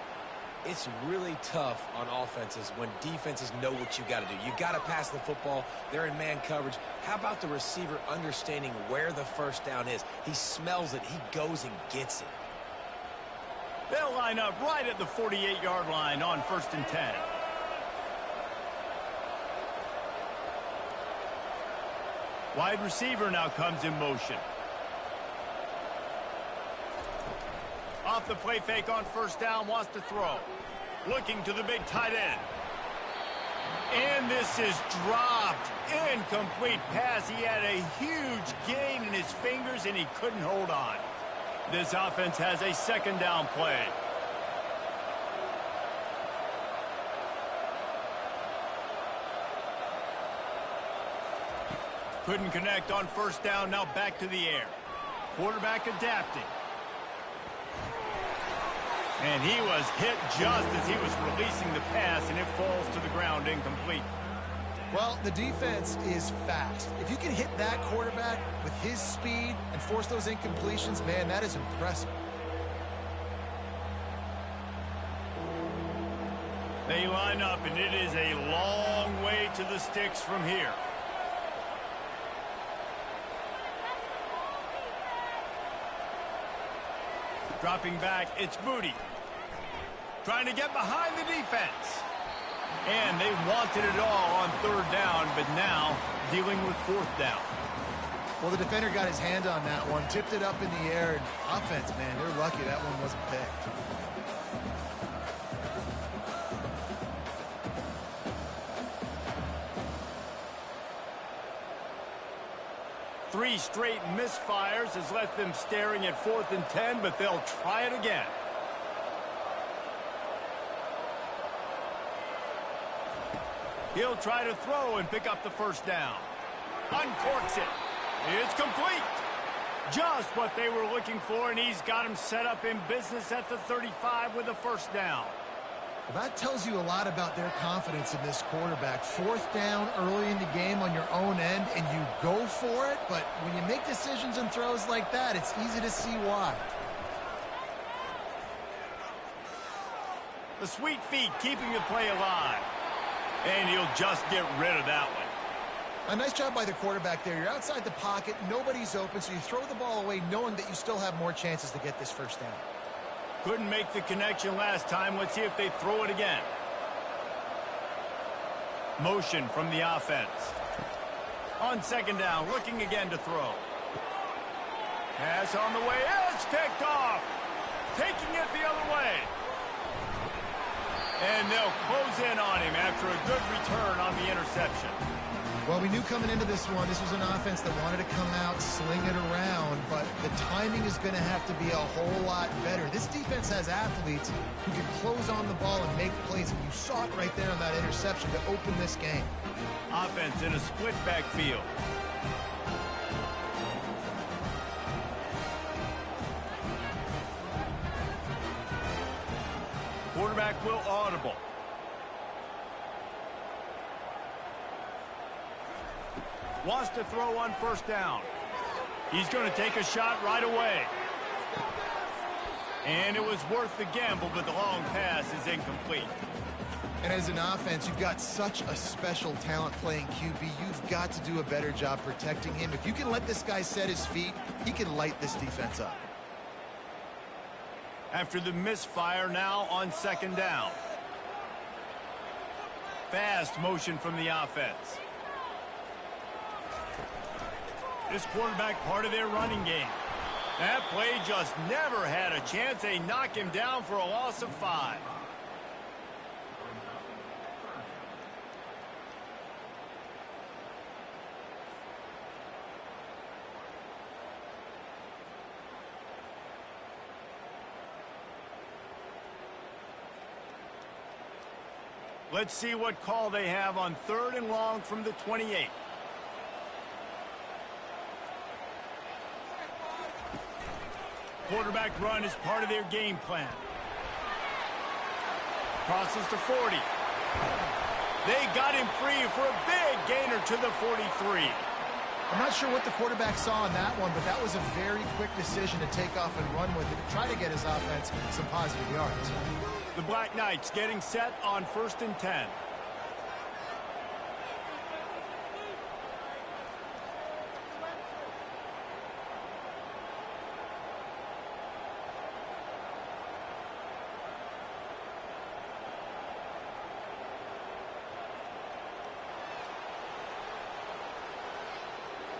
It's really tough on offenses when defenses know what you got to do. You got to pass the football. They're in man coverage. How about the receiver understanding where the first down is? He smells it. He goes and gets it. They'll line up right at the 48-yard line on 1st and 10. Wide receiver now comes in motion. Off the play fake on first down, wants to throw. Looking to the big tight end. And this is dropped. Incomplete pass. He had a huge gain in his fingers and he couldn't hold on. This offense has a second down play. Couldn't connect on first down, now back to the air. Quarterback adapting. And he was hit just as he was releasing the pass, and it falls to the ground incomplete. Well, the defense is fast. If you can hit that quarterback with his speed and force those incompletions, man, that is impressive. They line up, and it is a long way to the sticks from here. Dropping back, it's Booty. Trying to get behind the defense. And they wanted it all on third down, but now dealing with fourth down. Well, the defender got his hand on that one, tipped it up in the air, and offense, man, they're lucky that one wasn't picked. Three straight misfires has left them staring at 4th and 10, but they'll try it again. He'll try to throw and pick up the first down. Uncorks it. It's complete. Just what they were looking for, and he's got him set up in business at the 35 with a first down. Well, that tells you a lot about their confidence in this quarterback. 4th down early in the game on your own end, and you go for it, but when you make decisions and throws like that, it's easy to see why. The sweet feet keeping the play alive. And he'll just get rid of that one. A nice job by the quarterback there. You're outside the pocket, nobody's open, so you throw the ball away knowing that you still have more chances to get this first down. Couldn't make the connection last time. Let's see if they throw it again. Motion from the offense. On second down, looking again to throw. Pass on the way. It's picked off. Taking it the other way. And they'll close in on him after a good return on the interception. Well, we knew coming into this one, this was an offense that wanted to come out, sling it around, but the timing is going to have to be a whole lot better. This defense has athletes who can close on the ball and make plays, and you saw it right there on that interception to open this game. Offense in a split backfield. Quarterback will audible. Wants to throw on first down. He's going to take a shot right away. And it was worth the gamble, but the long pass is incomplete. And as an offense, you've got such a special talent playing QB. You've got to do a better job protecting him. If you can let this guy set his feet, he can light this defense up. After the misfire, now on second down. Fast motion from the offense. This quarterback part of their running game. That play just never had a chance. They knock him down for a loss of 5. Let's see what call they have on 3rd and long from the 28. Quarterback run is part of their game plan. Crosses to 40. They got him free for a big gainer to the 43. I'm not sure what the quarterback saw on that one, but that was a very quick decision to take off and run with it to try to get his offense some positive yards. The Black Knights getting set on 1st and 10.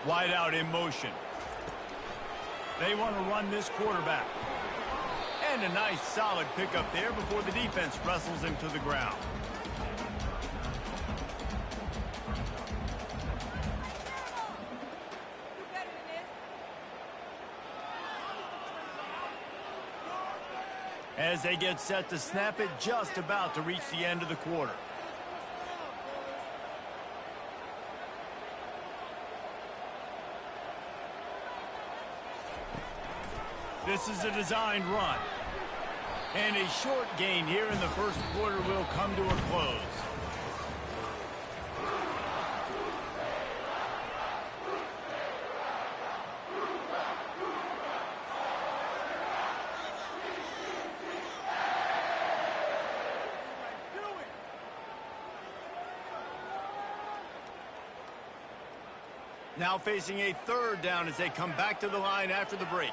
Wide out in motion. They want to run this quarterback. And a nice solid pickup there before the defense wrestles him to the ground. As they get set to snap it, just about to reach the end of the quarter. This is a designed run. And a short gain here in the first quarter will come to a close. Now facing a third down as they come back to the line after the break.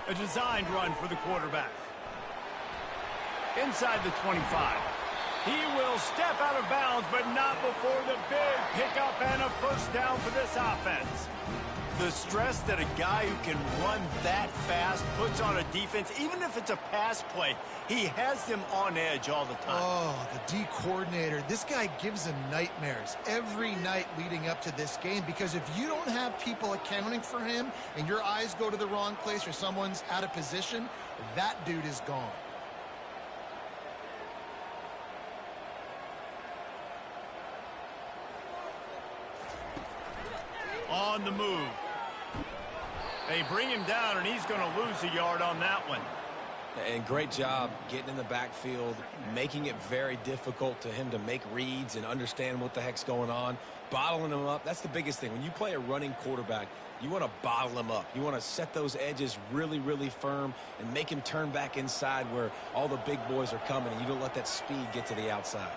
A designed run for the quarterback. Inside the 25. He will step out of bounds, but not before the big pickup and a first down for this offense. The stress that a guy who can run that fast puts on a defense, even if it's a pass play, he has them on edge all the time. Oh, the D coordinator. This guy gives them nightmares every night leading up to this game, because if you don't have people accounting for him and your eyes go to the wrong place or someone's out of position, that dude is gone. On the move. They bring him down, and he's going to lose a yard on that one. And great job getting in the backfield, making it very difficult to him to make reads and understand what the heck's going on, bottling him up. That's the biggest thing. When you play a running quarterback, you want to bottle him up. You want to set those edges really, really firm and make him turn back inside where all the big boys are coming, and you don't let that speed get to the outside.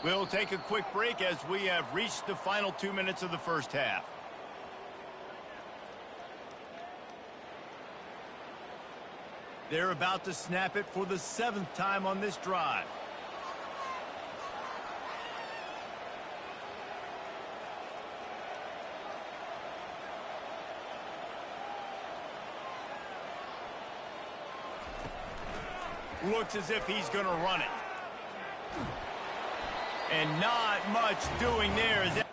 We'll take a quick break as we have reached the final 2 minutes of the first half. They're about to snap it for the 7th time on this drive. Looks as if he's going to run it. And not much doing there.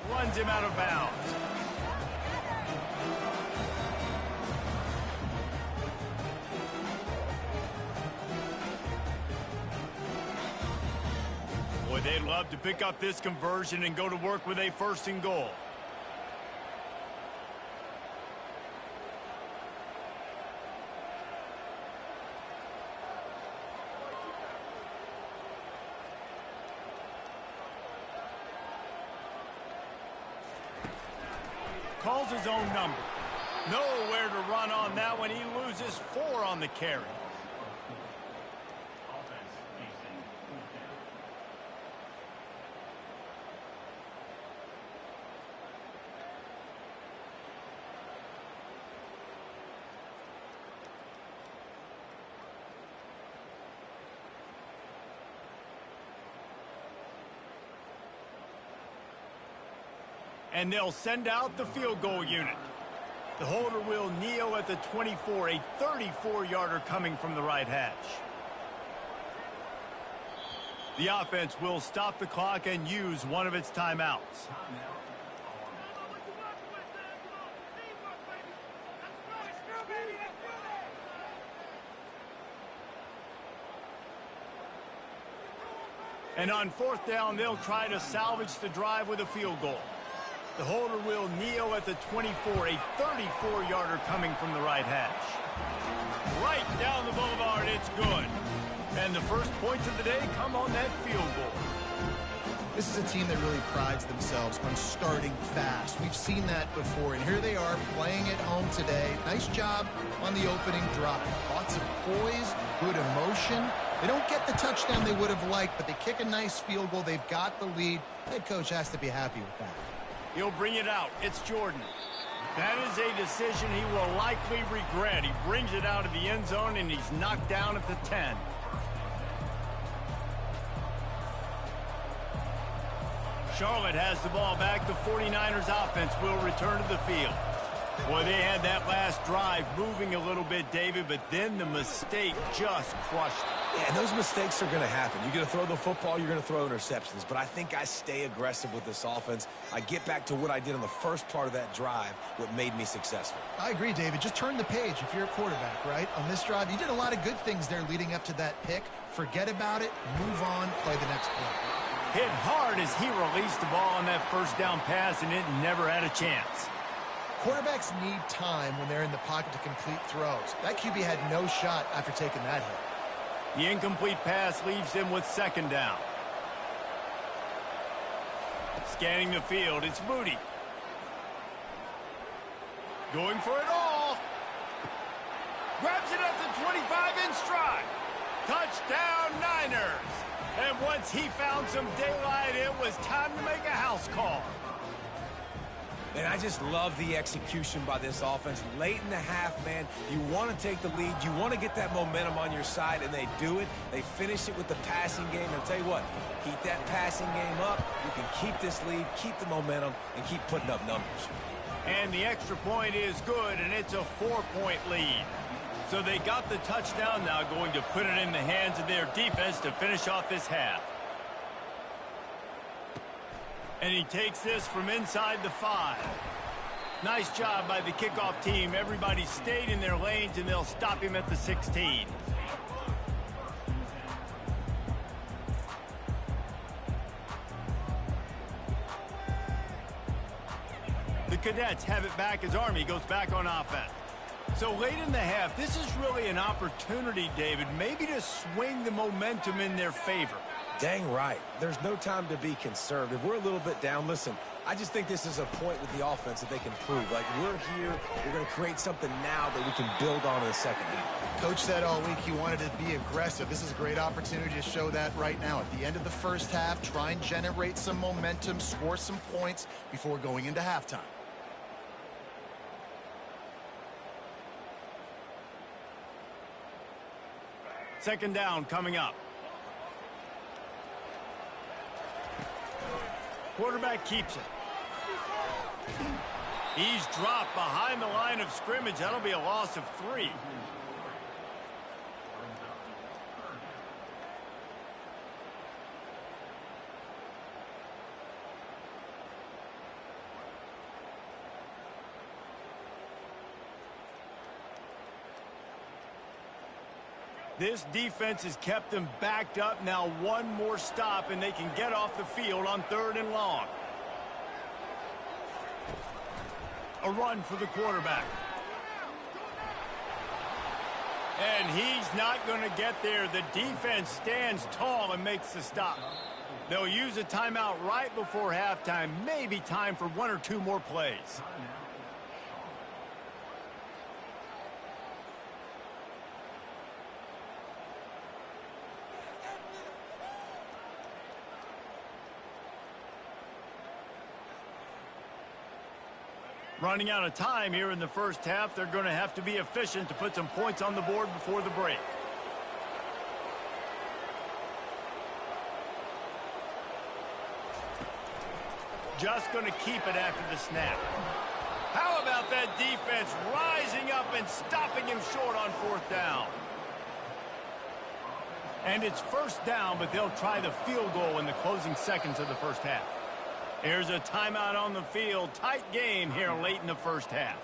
Runs him out of bounds. Boy, they'd love to pick up this conversion and go to work with a 1st and goal. Calls his own number. Nowhere to run on that one. He loses 4 on the carry. And they'll send out the field goal unit. The holder will kneel at the 24, a 34-yarder coming from the right hash. The offense will stop the clock and use one of its timeouts. And on 4th down, they'll try to salvage the drive with a field goal. The holder will kneel at the 24, a 34-yarder coming from the right hash. Right down the boulevard, it's good. And the first points of the day come on that field goal. This is a team that really prides themselves on starting fast. We've seen that before, and here they are playing at home today. Nice job on the opening drive. Lots of poise, good emotion. They don't get the touchdown they would have liked, but they kick a nice field goal. They've got the lead. Head coach has to be happy with that. He'll bring it out. It's Jordan. That is a decision he will likely regret. He brings it out of the end zone, and he's knocked down at the 10. Charlotte has the ball back. The 49ers offense will return to the field. Boy, they had that last drive moving a little bit, David, but then the mistake just crushed them. Yeah, and those mistakes are going to happen. You're going to throw the football, you're going to throw interceptions. But I think I stay aggressive with this offense. I get back to what I did on the first part of that drive, what made me successful. I agree, David. Just turn the page if you're a quarterback, right? On this drive, you did a lot of good things there leading up to that pick. Forget about it, move on, play the next play. Hit hard as he released the ball on that first down pass, and it never had a chance. Quarterbacks need time when they're in the pocket to complete throws. That QB had no shot after taking that hit. The incomplete pass leaves him with second down. Scanning the field, it's Moody. Going for it all. Grabs it at the 25 in stride. Touchdown, Niners. And once he found some daylight, it was time to make a house call. And I just love the execution by this offense. Late in the half, man, you want to take the lead. You want to get that momentum on your side, and they do it. They finish it with the passing game. And I'll tell you what, keep that passing game up. You can keep this lead, keep the momentum, and keep putting up numbers. And the extra point is good, and it's a 4-point lead. So they got the touchdown, now going to put it in the hands of their defense to finish off this half. And he takes this from inside the 5. Nice job by the kickoff team. Everybody stayed in their lanes, and they'll stop him at the 16. The Cadets have it back as Army goes back on offense. So late in the half, this is really an opportunity, David, maybe to swing the momentum in their favor. Dang right. There's no time to be conservative. We're a little bit down. Listen, I just think this is a point with the offense that they can prove. Like, we're here, we're going to create something now that we can build on in the second half. Coach said all week he wanted to be aggressive. This is a great opportunity to show that right now. At the end of the first half, try and generate some momentum, score some points before going into halftime. Second down coming up. Quarterback keeps it. He's dropped behind the line of scrimmage. That'll be a loss of 3. This defense has kept them backed up. Now one more stop, and they can get off the field on 3rd and long. A run for the quarterback. And he's not going to get there. The defense stands tall and makes the stop. They'll use a timeout right before halftime. Maybe time for 1 or 2 more plays. Running out of time here in the first half. They're going to have to be efficient to put some points on the board before the break. Just going to keep it after the snap. How about that defense rising up and stopping him short on 4th down? And it's first down, but they'll try the field goal in the closing seconds of the first half. Here's a timeout on the field. Tight game here late in the first half.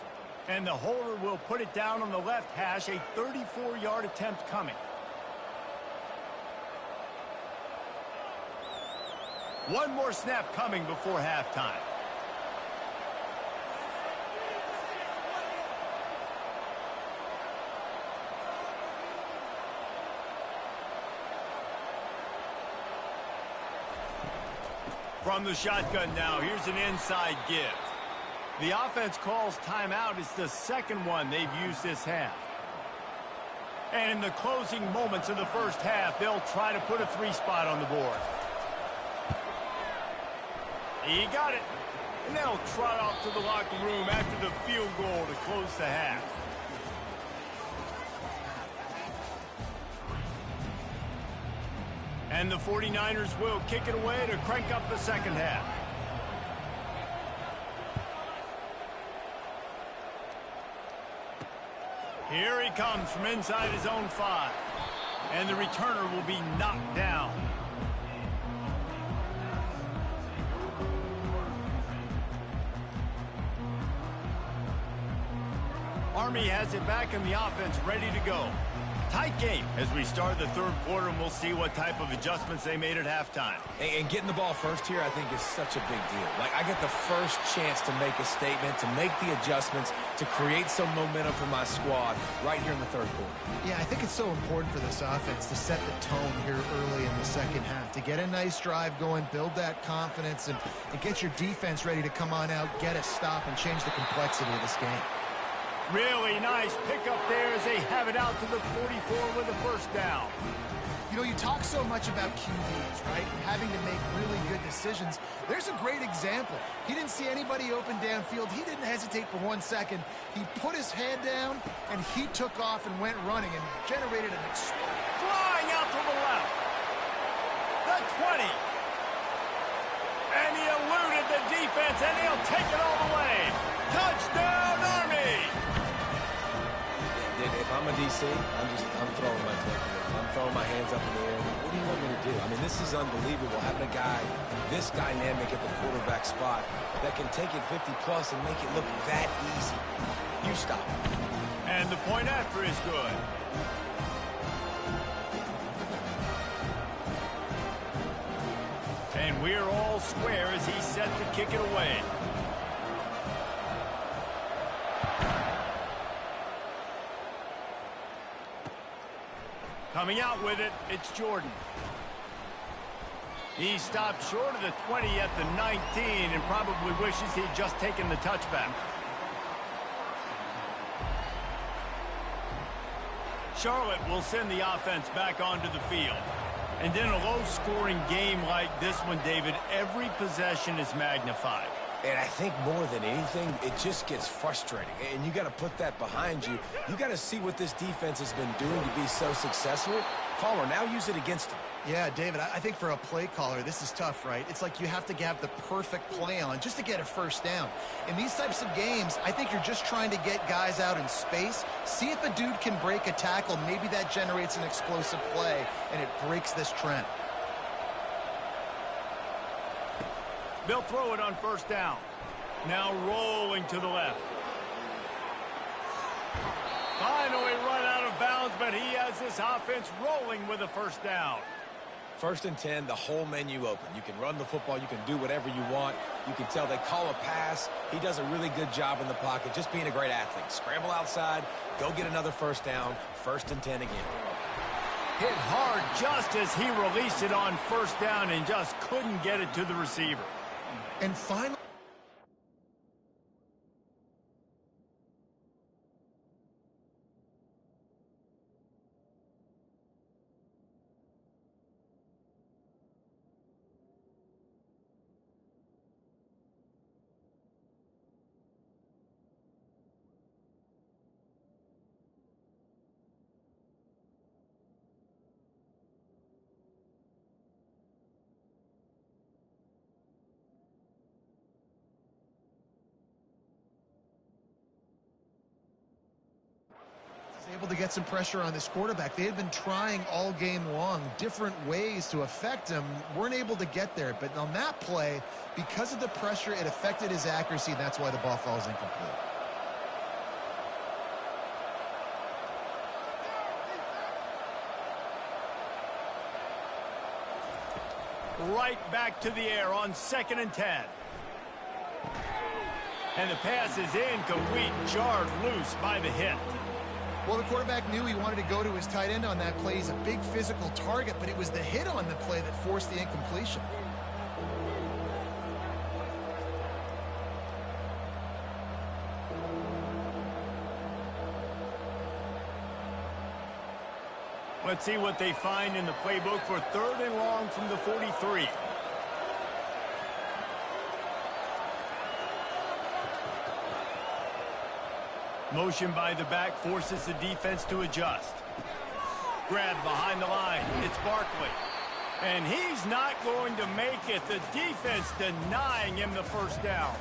And the holder will put it down on the left hash. A 34-yard attempt coming. One more snap coming before halftime. From the shotgun now, here's an inside give. The offense calls timeout. It's the second one they've used this half. And in the closing moments of the first half, they'll try to put a 3-spot on the board. He got it. And they'll trot off to the locker room after the field goal to close the half. And the 49ers will kick it away to crank up the second half. Here he comes from inside his own 5. And the returner will be knocked down. Army has it back in the offense, ready to go. Tight game as we start the third quarter, and we'll see what type of adjustments they made at halftime. And getting the ball first here, I think, is such a big deal. Like, I get the first chance to make a statement, to make the adjustments, to create some momentum for my squad right here in the third quarter. Yeah, I think it's so important for this offense to set the tone here early in the second half, to get a nice drive going, build that confidence, and get your defense ready to come on out, get a stop, and change the complexity of this game. Really nice pickup there as they have it out to the 44 with a first down. You know, you talk so much about QBs, right? Having to make really good decisions. There's a great example. He didn't see anybody open downfield. He didn't hesitate for 1 second. He put his head down, and he took off and went running and generated an explosion. Flying out to the left. The 20. And he eluded the defense, and he'll take it all the way. Touchdown, Army! If I'm a DC, I'm throwing my tape. I'm throwing my hands up in the air. What do you want me to do? I mean, this is unbelievable, having a guy this dynamic at the quarterback spot that can take it 50-plus and make it look that easy. You stop. And the point after is good. And we're all square as he's set to kick it away. Coming out with it, it's Jordan. He stopped short of the 20 at the 19 and probably wishes he'd just taken the touchback. Charlotte will send the offense back onto the field. And in a low-scoring game like this one, David, every possession is magnified. And I think more than anything, it just gets frustrating. And you got to put that behind you. You got to see what this defense has been doing to be so successful. Caller, now use it against them. Yeah, David, I think for a play caller, this is tough, right? It's like you have to have the perfect play on just to get a first down. In these types of games, I think you're just trying to get guys out in space, see if a dude can break a tackle. Maybe that generates an explosive play, and it breaks this trend. They'll throw it on first down. Now rolling to the left. Finally run out of bounds, but he has this offense rolling with a first down. 1st and 10, the whole menu open. You can run the football. You can do whatever you want. You can tell they call a pass. He does a really good job in the pocket, just being a great athlete. Scramble outside, go get another first down, 1st and 10 again. Hit hard just as he released it on first down and just couldn't get it to the receiver. And finally, able to get some pressure on this quarterback. They had been trying all game long, different ways to affect him, weren't able to get there. But on that play, because of the pressure, it affected his accuracy, and that's why the ball falls incomplete. Right back to the air on 2nd and 10. And the pass is incomplete, jarred loose by the hit. Well, the quarterback knew he wanted to go to his tight end on that play. He's a big physical target, but it was the hit on the play that forced the incompletion. Let's see what they find in the playbook for 3rd and long from the 43. Motion by the back forces the defense to adjust. Grabbed behind the line. It's Barkley. And he's not going to make it. The defense denying him the first down.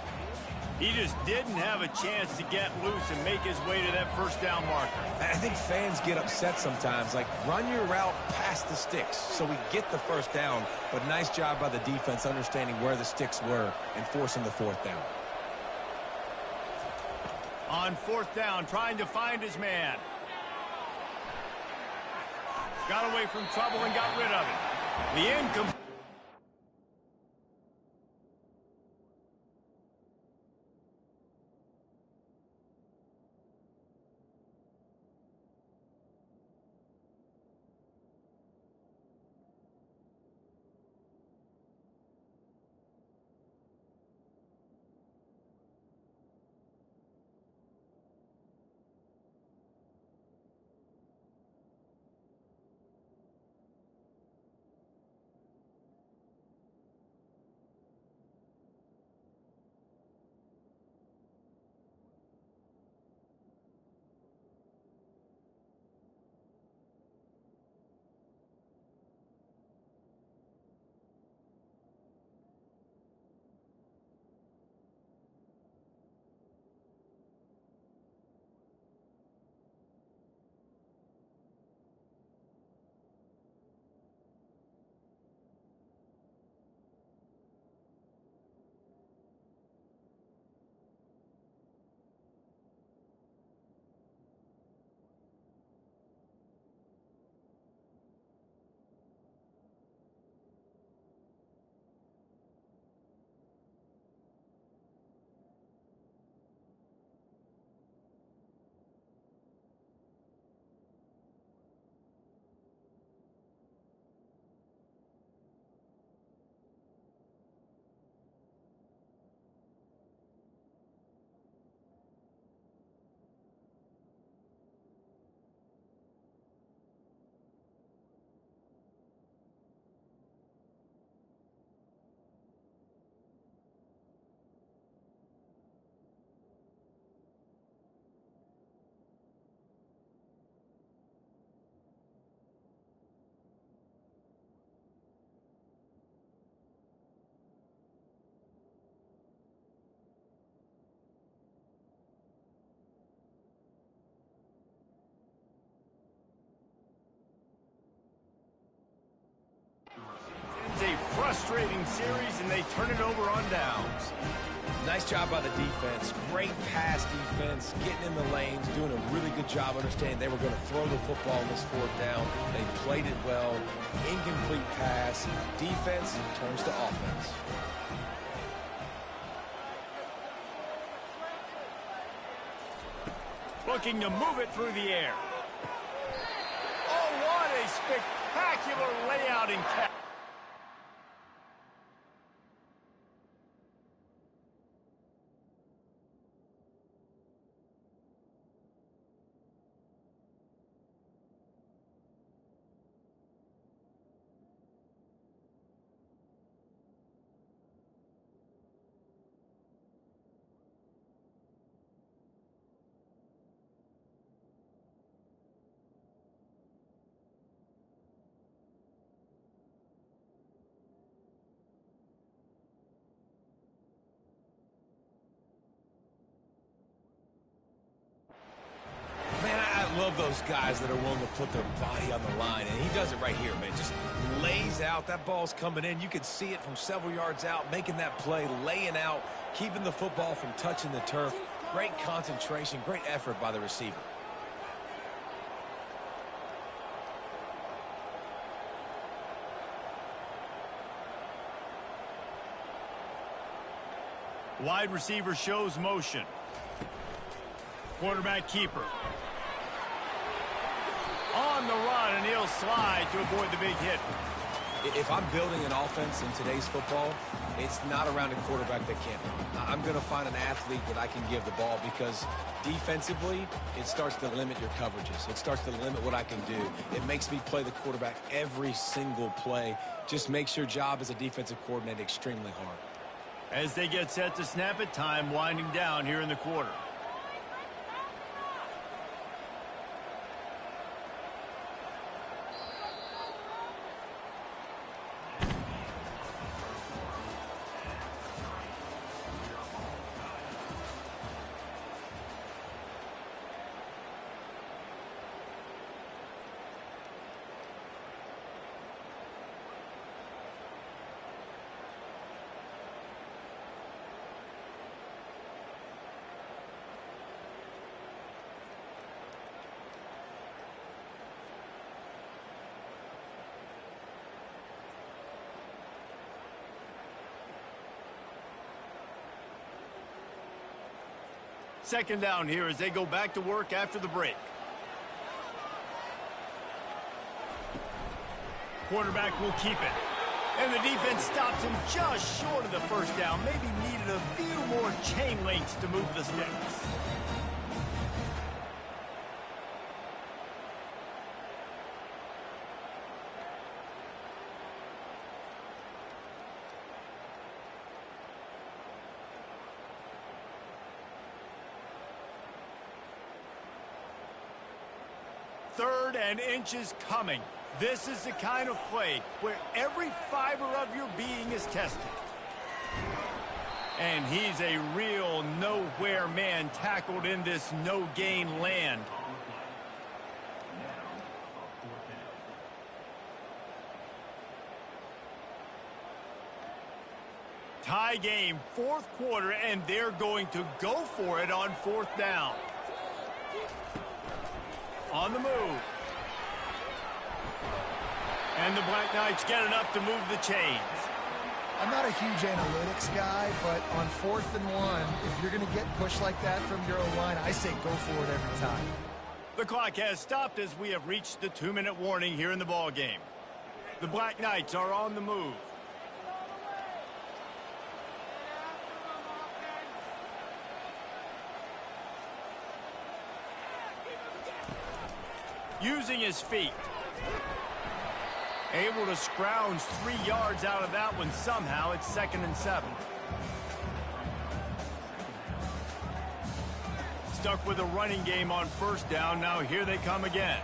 He just didn't have a chance to get loose and make his way to that first down marker. I think fans get upset sometimes. Like, run your route past the sticks so we get the first down. But nice job by the defense understanding where the sticks were and forcing the 4th down. On 4th down, trying to find his man. Got away from trouble and got rid of it. The incomplete. It's a frustrating series, and they turn it over on downs. Nice job by the defense. Great pass defense, getting in the lanes, doing a really good job understanding they were going to throw the football on this 4th down. They played it well. Incomplete pass. Defense turns to offense. Looking to move it through the air. Oh, what a spectacular layout and catch. I love those guys that are willing to put their body on the line, and he does it right here, man. Just lays out. That ball's coming in. You can see it from several yards out, making that play, laying out, keeping the football from touching the turf. Great concentration, great effort by the receiver. Wide receiver shows motion. Quarterback keeper. On the run, and he'll slide to avoid the big hit. If I'm building an offense in today's football, it's not around a quarterback that can't run. I'm going to find an athlete that I can give the ball because defensively, it starts to limit your coverages. It starts to limit what I can do. It makes me play the quarterback every single play. Just makes your job as a defensive coordinator extremely hard. As they get set to snap it, time winding down here in the quarter. Second down here as they go back to work after the break. Quarterback will keep it. And the defense stops him just short of the first down. Maybe needed a few more chain links to move the sticks. Third and inches coming. This is the kind of play where every fiber of your being is tested. And he's a real nowhere man tackled in this no-gain land. Tie game, fourth quarter, and they're going to go for it on fourth down. On the move. And the Black Knights get enough to move the chains. I'm not a huge analytics guy, but on 4th and 1, if you're going to get pushed like that from your O-line, I say go for it every time. The clock has stopped as we have reached the 2-minute warning here in the ball game. The Black Knights are on the move. Using his feet. Able to scrounge 3 yards out of that one somehow. It's 2nd and 7. Stuck with a running game on first down. Now here they come again.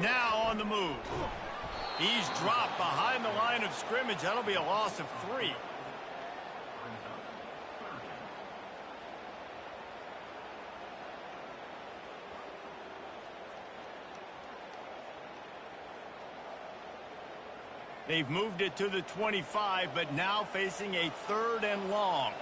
Now on the move. He's dropped behind the line of scrimmage. That'll be a loss of 3. They've moved it to the 25, but now facing a 3rd and long.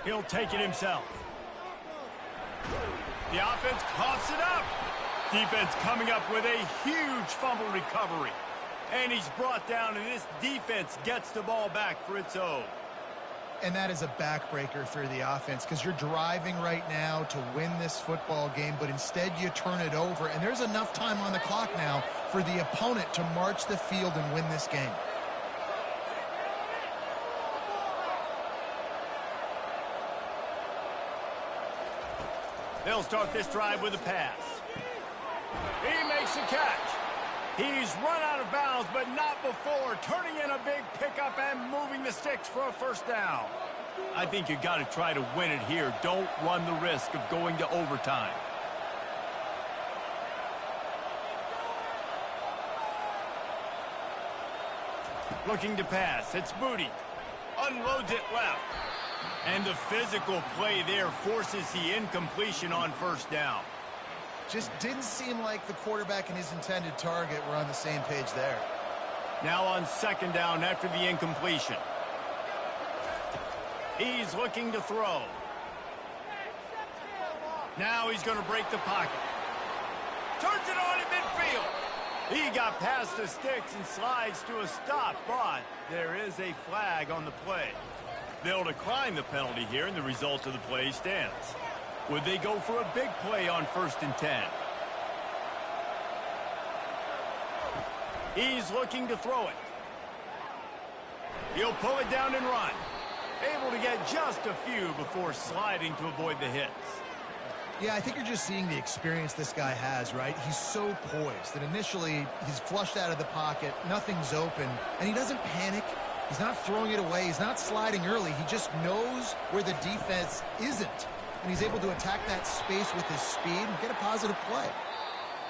He'll take it himself. The offense coughs it up. Defense coming up with a huge fumble recovery. And he's brought down, and this defense gets the ball back for its own. And that is a backbreaker for the offense because you're driving right now to win this football game, but instead you turn it over. And there's enough time on the clock now for the opponent to march the field and win this game. They'll start this drive with a pass. He makes a catch. He's run out of bounds, but not before turning in a big pickup and moving the sticks for a first down. I think you got to try to win it here. Don't run the risk of going to overtime. Looking to pass. It's Booty. Unloads it left. And the physical play there forces the incompletion on first down. Just didn't seem like the quarterback and his intended target were on the same page there. Now on second down after the incompletion. He's looking to throw. Now he's going to break the pocket. Turns it on in midfield. He got past the sticks and slides to a stop, but there is a flag on the play. They'll decline the penalty here, and the result of the play stands. Would they go for a big play on 1st and 10? He's looking to throw it. He'll pull it down and run. Able to get just a few before sliding to avoid the hits. Yeah, I think you're just seeing the experience this guy has, right? He's so poised that initially he's flushed out of the pocket, nothing's open, and he doesn't panic. He's not throwing it away. He's not sliding early. He just knows where the defense isn't, and he's able to attack that space with his speed and get a positive play.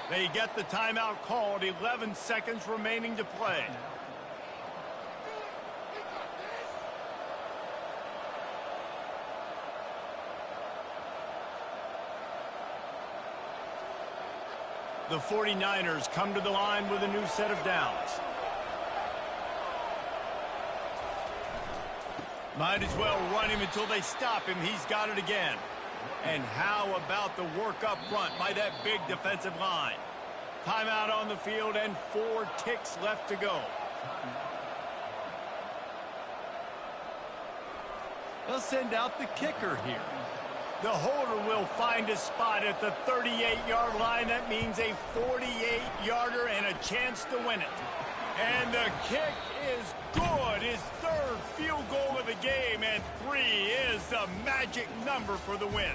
They get the timeout called, 11 seconds remaining to play. The 49ers come to the line with a new set of downs. Might as well run him until they stop him. He's got it again. And how about the work up front by that big defensive line? Timeout on the field and 4 ticks left to go. They'll send out the kicker here. The holder will find a spot at the 38-yard line. That means a 48-yarder and a chance to win it. And the kick is good. His 3rd field goal of the game, and 3 is the magic number for the win.